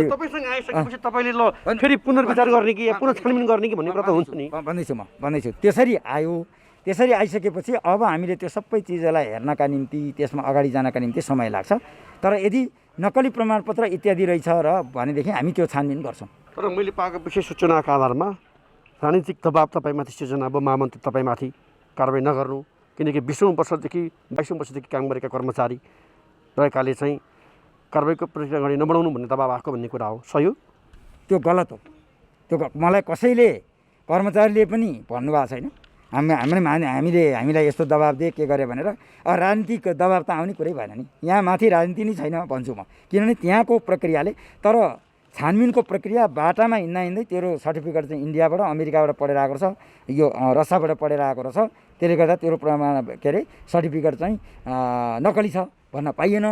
तपाईँसँग आइसकेपछि तपाईँले ल फेरि पुनर्विचार गर्ने कि पुनः छानबिन गर्ने कि भन्ने कुरा त हुन्छ नि। भन्दैछु त्यसरी आयो। त्यसरी आइसकेपछि अब हामीले त्यो सबै चिजलाई हेर्नका निम्ति त्यसमा अगाडि जानका निम्ति समय लाग्छ। तर यदि नक्कली प्रमाणपत्र इत्यादि रहेछ र भनेदेखि हामी त्यो छानबिन गर्छौँ। तर मैले पाएको विशेष सूचनाका आधारमा राजनीतिक दबाब तपाईँमाथि सिर्जना अब महामन्त्री तपाईँमाथि कारबाही नगर्नु, किनकि 20औं वर्षदेखि 22औं वर्षदेखि काम गरेका कर्मचारी रहेकाले चाहिँ कारबाहीको प्रक्रिया अगाडि नबढाउनु भन्ने दबाब आएको भन्ने कुरा हो, सही हो? त्यो गलत हो। त्यो मलाई कसैले कर्मचारीले पनि भन्नुभएको छैन हामीलाई यस्तो दबाब दिए के गरे भनेर। राजनीतिक दबाब त आउने कुरै भएन नि, यहाँ माथि राजनीति नै छैन भन्छु म। किनभने त्यहाँको प्रक्रियाले तर छानबिनको प्रक्रिया बाटामा हिँड्दै तेरो सर्टिफिकेट चाहिँ इन्डियाबाट अमेरिकाबाट पढेर आएको रहेछ, यो रसियाबाट पढेर आएको रहेछ, त्यसले गर्दा तेरो प्रमाण के अरे सर्टिफिकेट चाहिँ नक्कली छ भन्न पाइएन।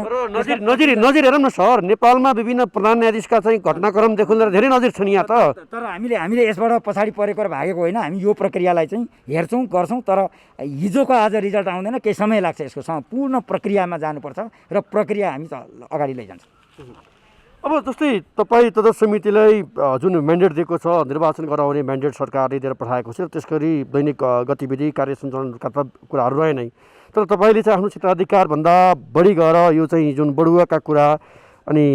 नजिर हेरौँ न सर, नेपालमा विभिन्न प्रधान न्यायाधीशका चाहिँ घटनाक्रमदेखि लिएर धेरै नजिर छन् यहाँ त। तर हामीले यसबाट पछाडि परेको र भागेको होइन, हामी यो प्रक्रियालाई चाहिँ हेर्छौँ गर्छौँ। तर हिजोको आज रिजल्ट आउँदैन, केही समय लाग्छ, यसको पूर्ण प्रक्रियामा जानुपर्छ र प्रक्रिया हामी अगाडि लैजान्छौँ। अब जस्तै तपाईँ तदर्थ समितिलाई जुन म्यान्डेट दिएको छ, निर्वाचन गराउने म्यान्डेट सरकारले दिएर पठाएको छ, त्यस गरी दैनिक गतिविधि कार्य सञ्चालनका त कुराहरू रहे नै। तर तपाईँले चाहिँ आफ्नो क्षेत्राधिकारभन्दा बढी गएर यो चाहिँ जुन बढुवाका कुरा अनि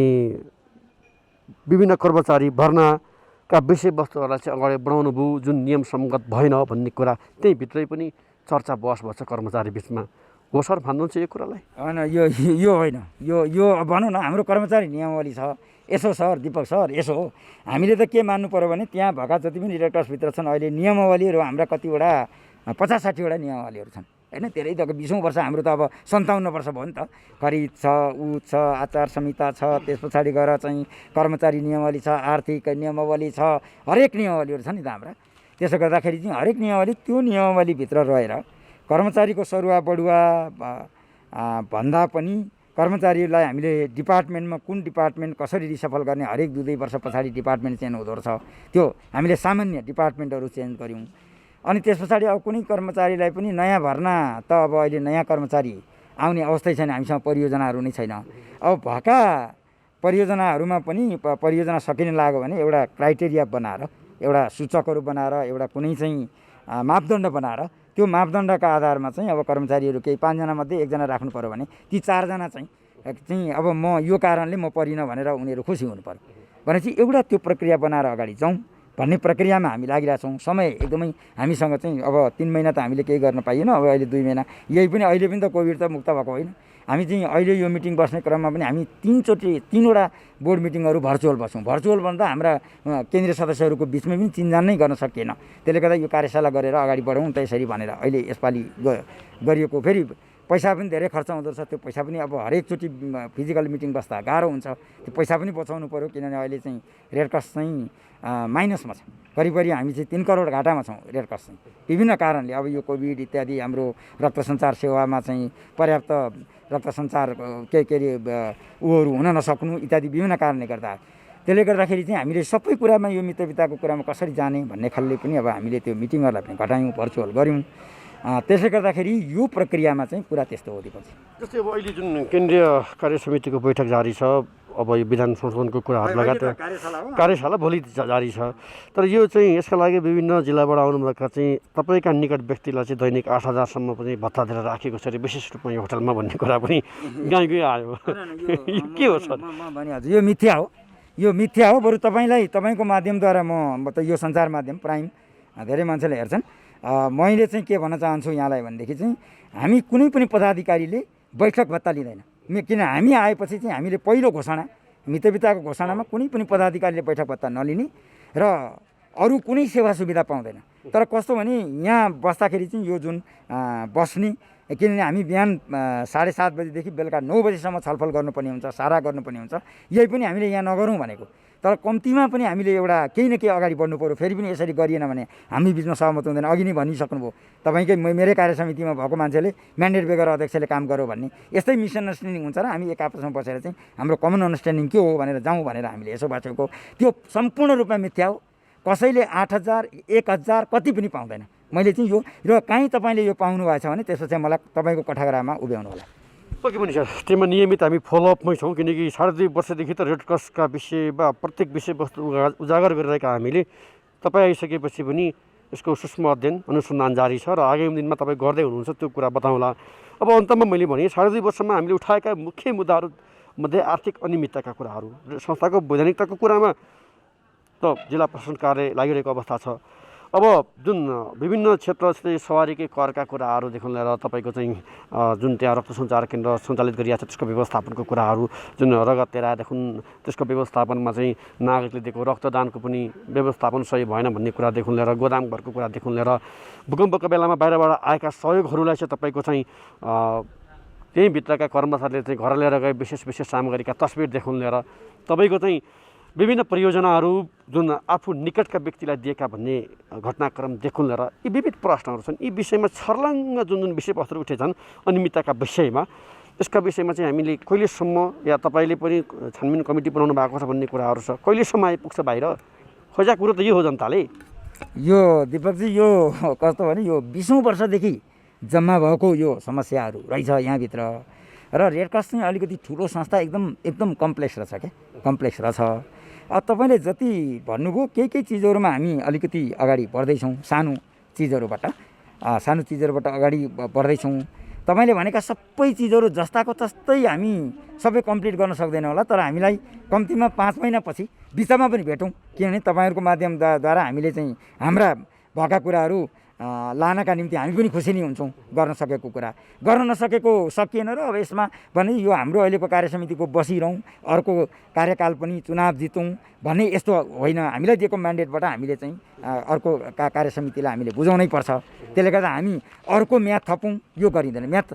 विभिन्न कर्मचारी भर्नाका विषयवस्तुहरूलाई चाहिँ अगाडि बढाउनु भयो, जुन नियम सङ्गत भएन भन्ने कुरा त्यहीँभित्रै पनि चर्चा बहस भएछ कर्मचारी बिचमा। हो सर भन्नुहुन्छ यो कुरालाई? होइन, यो होइन, यो भनौँ न हाम्रो कर्मचारी नियमावली छ। यसो सर दीपक सर, यसो हो, हामीले त के मान्नु पऱ्यो भने त्यहाँ भएका जति पनि डिरेक्टर्सभित्र छन् अहिले नियमावलीहरू हाम्रा कतिवटा 50-60वटा नियमावलीहरू छन् होइन। धेरै त 20औँ वर्ष, हाम्रो त अब 57 वर्ष भयो नि त। खरिद छ, छ, आचार संहिता छ, त्यस पछाडि गएर चाहिँ कर्मचारी नियमावली छ, आर्थिक नियमावली छ, हरेक नियमावलीहरू छ नि त हाम्रा। त्यसो गर्दाखेरि चाहिँ हरेक नियमावली त्यो नियमावलीभित्र रहेर कर्मचारीको सरुवा बढुवा भन्दा पनि कर्मचारीलाई हामीले डिपार्टमेन्टमा कुन डिपार्टमेन्ट कसरी रिसफल गर्ने, हरेक 2-2 वर्ष पछाडि डिपार्टमेन्ट चेन्ज हुँदो रहेछ, त्यो हामीले सामान्य डिपार्टमेन्टहरू चेन्ज गऱ्यौँ। अनि त्यस पछाडि अब कुनै कर्मचारीलाई पनि नयाँ भर्ना त अब अहिले नयाँ कर्मचारी आउने अवस्थै छैन, हामीसँग परियोजनाहरू नै छैन। अब भएका परियोजनाहरूमा पनि परियोजना सकिन लाग्यो भने एउटा क्राइटेरिया बनाएर, एउटा सूचकहरू बनाएर, एउटा कुनै चाहिँ मापदण्ड बनाएर, त्यो मापदण्डका आधारमा चाहिँ अब कर्मचारीहरू केही 5 जना मध्ये 1 जना राख्नु पऱ्यो भने ती 4 जना चाहिँ अब म यो कारणले म परिनँ भनेर उनीहरू खुसी हुनु पऱ्यो भनेपछि एउटा त्यो प्रक्रिया बनाएर अगाडि जाउँ भन्ने प्रक्रियामा हामी लागिरहेछौँ। समय एकदमै हामीसँग चाहिँ अब 3 महिना त हामीले केही गर्न पाइएन, अब अहिले 2 महिना, यही पनि अहिले पनि त कोभिड त मुक्त भएको होइन। हामी चाहिँ अहिले यो मिटिङ बस्ने क्रममा पनि हामी 3वटा बोर्ड मिटिङहरू भर्चुअल बस्छौँ। भर्चुअल भन्दा हाम्रा केन्द्रीय सदस्यहरूको बिचमै पनि चिनजान नै गर्न सकिएन, त्यसले गर्दा यो कार्यशाला गरेर अगाडि बढौँ त्यसरी भनेर अहिले यसपालि गरिएको। फेरि पैसा पनि धेरै खर्च हुँदो रहेछ, त्यो पैसा पनि अब हरेकचोटि फिजिकल मिटिङ बस्दा गाह्रो हुन्छ, त्यो पैसा पनि बचाउनु पऱ्यो, किनभने अहिले चाहिँ रेड क्रस चाहिँ माइनसमा छ, करिब हामी चाहिँ 3 करोड घाटामा छौँ रेड क्रस चाहिँ विभिन्न कारणले। अब यो कोभिड इत्यादि, हाम्रो रक्त सञ्चार सेवामा चाहिँ पर्याप्त रक्त सञ्चार के अरे उहरू हुन नसक्नु इत्यादि विभिन्न कारणले गर्दा, त्यसले गर्दाखेरि चाहिँ हामीले सबै कुरामा यो मित्रविताको कुरामा कसरी जाने भन्ने खालले पनि अब हामीले त्यो मिटिङहरूलाई पनि घटायौँ, भर्चुअल गऱ्यौँ। त्यसले गर्दाखेरि यो प्रक्रियामा चाहिँ कुरा त्यस्तो हो। दिएपछि जस्तै अब अहिले जुन केन्द्रीय कार्य समितिको बैठक जारी छ, अब यो विधान संशोधनको कुराहरू लगायत कार्यशाला भोलि जारी छ, तर यो चाहिँ यसका लागि विभिन्न जिल्लाबाट आउनुभएका चाहिँ तपाईँका निकट व्यक्तिलाई चाहिँ दैनिक 8,000सम्म पनि भत्ता दिएर राखेको छ अरे, विशेष रूपमा यो होटलमा भन्ने कुरा पनि गाई आयो। के हो सर? म भनिहाल्छु, यो मिथ्या हो, यो मिथ्या हो। बरु तपाईँको माध्यमद्वारा म त यो सञ्चार माध्यम प्राइम धेरै मान्छेले हेर्छन्, मैले चाहिँ के भन्न चाहन्छु यहाँलाई भनेदेखि चाहिँ हामी कुनै पनि पदाधिकारीले बैठक भत्ता लिँदैन, किन हामी आएपछि चाहिँ हामीले पहिलो घोषणा मित्रविताको घोषणामा कुनै पनि पदाधिकारीले बैठक भत्ता नलिने र अरू कुनै सेवा सुविधा पाउँदैन। तर कस्तो भने यहाँ बस्दाखेरि चाहिँ यो जुन बस्ने, किनभने हामी बिहान 7:30 बजीदेखि बेलुका 9 बजीसम्म छलफल गर्नुपर्ने हुन्छ, सारा गर्नुपर्ने हुन्छ, यही पनि हामीले यहाँ नगरौँ भनेको। तर कम्तीमा पनि हामीले एउटा केही न केही अगाडि बढ्नु पऱ्यो। फेरि पनि यसरी गरिएन भने हामी बिचमा सहमत हुँदैन। अघि नै भनिसक्नुभयो तपाईँकै मेरै कार्य समितिमा भएको मान्छेले म्यान्डेट बेगर अध्यक्षले काम गर्यो भन्ने, यस्तै मिसअन्डरस्ट्यान्डिङ हुन्छ र हामी एक आपसमा बसेर चाहिँ हाम्रो कमन अन्डरस्ट्यान्डिङ के हो भनेर जाउँ भनेर हामीले यसो बाँचेको, त्यो सम्पूर्ण रूपमा मिथ्या हो। कसैले 8,000 1,000 कति पनि पाउँदैन। मैले चाहिँ यो र काहीँ तपाईँले यो पाउनु भएको छ भने त्यसपछि मलाई तपाईँको कठागरामा उभ्याउनु होला। ओके पनि सर, त्यसमा नियमित हामी फलोअपमै छौँ, किनकि 2.5 वर्षदेखि त रेड क्रसका विषयमा प्रत्येक विषयवस्तु उजागर गरिरहेका हामीले तपाईँ आइसकेपछि पनि यसको सूक्ष्म अध्ययन अनुसन्धान जारी छ र आगामी दिनमा तपाईँ गर्दै हुनुहुन्छ, त्यो कुरा बताउँला। अब अन्तमा मैले भने 2.5 वर्षमा हामीले उठाएका मुख्य मुद्दाहरूमध्ये आर्थिक अनियमितताका कुराहरू, संस्थाको वैधानिकताको कुरामा त जिल्ला प्रशासन कार्य लागिरहेको अवस्था छ। अब जुन विभिन्न क्षेत्र जस्तै सवारीकै करका कुराहरूदेखि लिएर तपाईँको चाहिँ जुन त्यहाँ रक्त सञ्चार केन्द्र सञ्चालित गरिरहेको छ त्यसको व्यवस्थापनको कुराहरू, जुन रगत तेरादेखि त्यसको व्यवस्थापनमा चाहिँ नागरिकले दिएको रक्तदानको पनि व्यवस्थापन सही भएन भन्ने कुरादेखि लिएर, गोदामघरको कुरादेखि लिएर, भूकम्पको बेलामा बाहिरबाट आएका सहयोगहरूलाई चाहिँ तपाईँको चाहिँ त्यहीँभित्रका कर्मचारीले चाहिँ घर लिएर गए विशेष सामग्रीका तस्बिरदेखि लिएर तपाईँको चाहिँ विभिन्न परियोजनाहरू जुन आफू निकटका व्यक्तिलाई दिएका भन्ने घटनाक्रमदेखि लिएर यी विविध प्रश्नहरू छन्। यी विषयमा छर्लङ्ग जुन विषयवस्तुहरू उठेछन् अनियमितताका विषयमा, यसका विषयमा चाहिँ हामीले कहिलेसम्म या तपाईँले पनि छानबिन कमिटी बनाउनु भएको छ भन्ने कुराहरू छ, कहिलेसम्म आइपुग्छ बाहिर? खोजेको कुरो त यो हो जनताले। यो दिपकजी यो कस्तो भने यो 20औं वर्षदेखि जम्मा भएको यो समस्याहरू रहेछ यहाँभित्र र रेड क्रस चाहिँ अलिकति ठुलो संस्था एकदम कम्प्लेक्स रहेछ क्या, कम्प्लेक्स रहेछ। अब तपाईँले जति भन्नुभयो केही चिजहरूमा हामी अलिकति अगाडि बढ्दैछौँ, सानो चिजहरूबाट अगाडि बढ्दैछौँ। तपाईँले भनेका सबै चिजहरू जस्ताको तस्तै हामी सबै कम्प्लिट गर्न सक्दैनौँ होला, तर हामीलाई कम्तीमा 5 महिनापछि बिचमा पनि भेटौँ, किनभने तपाईँहरूको माध्यमद्वारा हामीले चाहिँ हाम्रा भएका कुराहरू लानका निम्ति हामी पनि खुसी नै हुन्छौँ। गर्न सकेको कुरा गर्न नसकेको सकिएन र अब यसमा भने यो हाम्रो अहिलेको कार्यसमितिको बसिरहँ, अर्को कार्यकाल पनि चुनाव जितौँ भन्ने यस्तो होइन। हामीलाई दिएको म्यान्डेटबाट हामीले चाहिँ अर्को कार्यसमितिलाई हामीले बुझाउनै पर्छ। त्यसले गर्दा हामी अर्को म्याद थपौँ, यो गरिँदैन। म्याद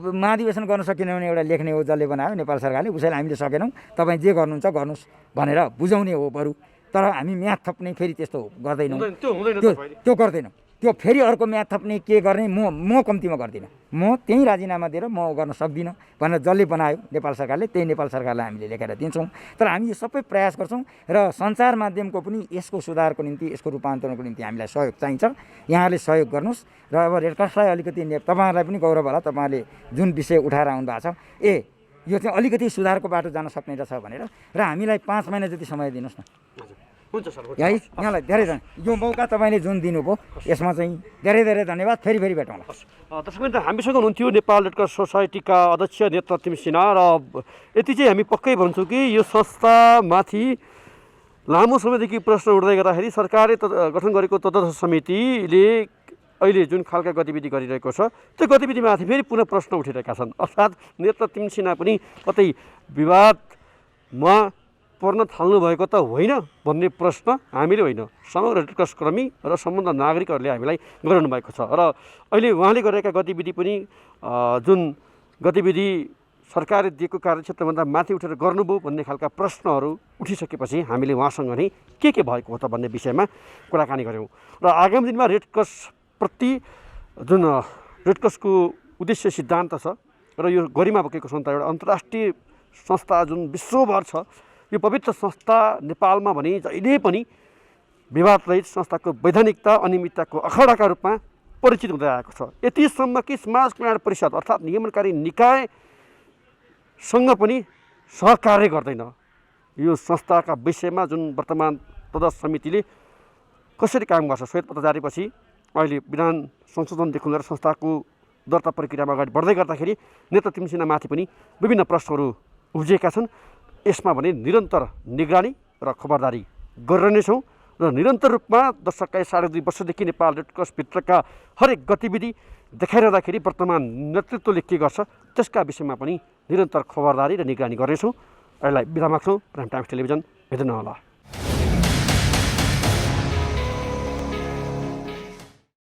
महाधिवेशन गर्न सकेन भने एउटा लेख्ने हो, जसले बनायो नेपाल सरकारले, उसैलाई हामीले सकेनौँ, तपाईँ जे गर्नुहुन्छ गर्नुहोस् भनेर बुझाउने हो बरु। तर हामी म्याद थप्ने फेरि त्यस्तो गर्दैनौँ, त्यो गर्दैनौँ। त्यो फेरि अर्को म्याद थप्ने के गर्ने म कम्तीमा गर्दिनँ, म त्यहीँ राजीनामा दिएर म गर्न सक्दिनँ भनेर जसले बनायो नेपाल सरकारले, त्यही नेपाल सरकारलाई हामीले लेखेर दिन्छौँ। तर हामी यो सबै प्रयास गर्छौँ र सञ्चार माध्यमको पनि यसको सुधारको निम्ति, यसको रूपान्तरणको निम्ति हामीलाई सहयोग चाहिन्छ। यहाँले सहयोग गर्नुहोस् र अब रेड क्रसलाई अलिकति तपाईँहरूलाई पनि गौरव होला, तपाईँहरूले जुन विषय उठाएर आउनु भएको छ, यो चाहिँ अलिकति सुधारको बाटो जान सक्ने रहेछ भनेर, र हामीलाई 5 महिना जति समय दिनुहोस् न। हुन्छ सर, है यहाँलाई धेरै यो मौका तपाईँले जुन दिनुभयो यसमा चाहिँ धेरै धन्यवाद। फेरि भेटौँला। दर्शकवृन्द, हामीसँग हुनुहुन्थ्यो नेपाल रेड क्रस सोसाइटीका अध्यक्ष नेत्र तिम सिन्हा। र यति चाहिँ हामी पक्कै भन्छौँ कि यो संस्थामाथि लामो समयदेखि प्रश्न उठ्दै गर्दाखेरि सरकारले गठन गरेको तदर्थ समितिले अहिले जुन खालका गतिविधि गरिरहेको छ, त्यो गतिविधिमाथि फेरि पुनः प्रश्न उठिरहेका छन्। अर्थात् नेत्र तिम सिन्हा पनि कतै विवादमा पर्न थाल्नु भएको त होइन भन्ने प्रश्न हामीले होइन, समग्र रेड क्रस कर्मी र सम्बन्ध नागरिकहरूले हामीलाई गराउनु भएको छ। र अहिले उहाँले गरेका गतिविधि पनि जुन गतिविधि सरकारले दिएको कार्यक्षेत्रभन्दा माथि उठेर गर्नुभयो भन्ने खालका प्रश्नहरू उठिसकेपछि हामीले उहाँसँग नै के भएको हो त भन्ने विषयमा कुराकानी गऱ्यौँ। र आगामी दिनमा रेड क्रसप्रति जुन रेड क्रसको उद्देश्य सिद्धान्त छ र यो गरिमा बोकेको संस्था, एउटा अन्तर्राष्ट्रिय संस्था जुन विश्वभर छ, यो पवित्र संस्था नेपालमा भने जहिले पनि विवाद रहित संस्थाको वैधानिकता अनियमितताको अखडाका रूपमा परिचित हुँदै आएको छ। यतिसम्म कि समाज कल्याण परिषद अर्थात् नियमनकारी निकायसँग पनि सहकार्य गर्दैन। यो संस्थाका विषयमा जुन वर्तमान तदर्थ समितिले कसरी काम गर्छ, श्वेत पत्र जारीपछि अहिले विधान संशोधनदेखि लिएर संस्थाको दर्ता प्रक्रियामा अगाडि बढ्दै गर्दाखेरि नेत्र तिम सिन्हामाथि पनि विभिन्न प्रश्नहरू उब्जिएका छन्। यसमा भने निरन्तर निगरानी र खबरदारी गरिरहनेछौँ र निरन्तर रूपमा दशकका 2.5 वर्षदेखि नेपाल रेड क्रसभित्रका हरेक गतिविधि देखाइरहँदाखेरि वर्तमान नेतृत्वले के गर्छ त्यसका विषयमा पनि निरन्तर खबरदारी र निगरानी गर्नेछौँ। यसलाई बिदा माग्छौँ। Prime times television, भेट्नुहोला।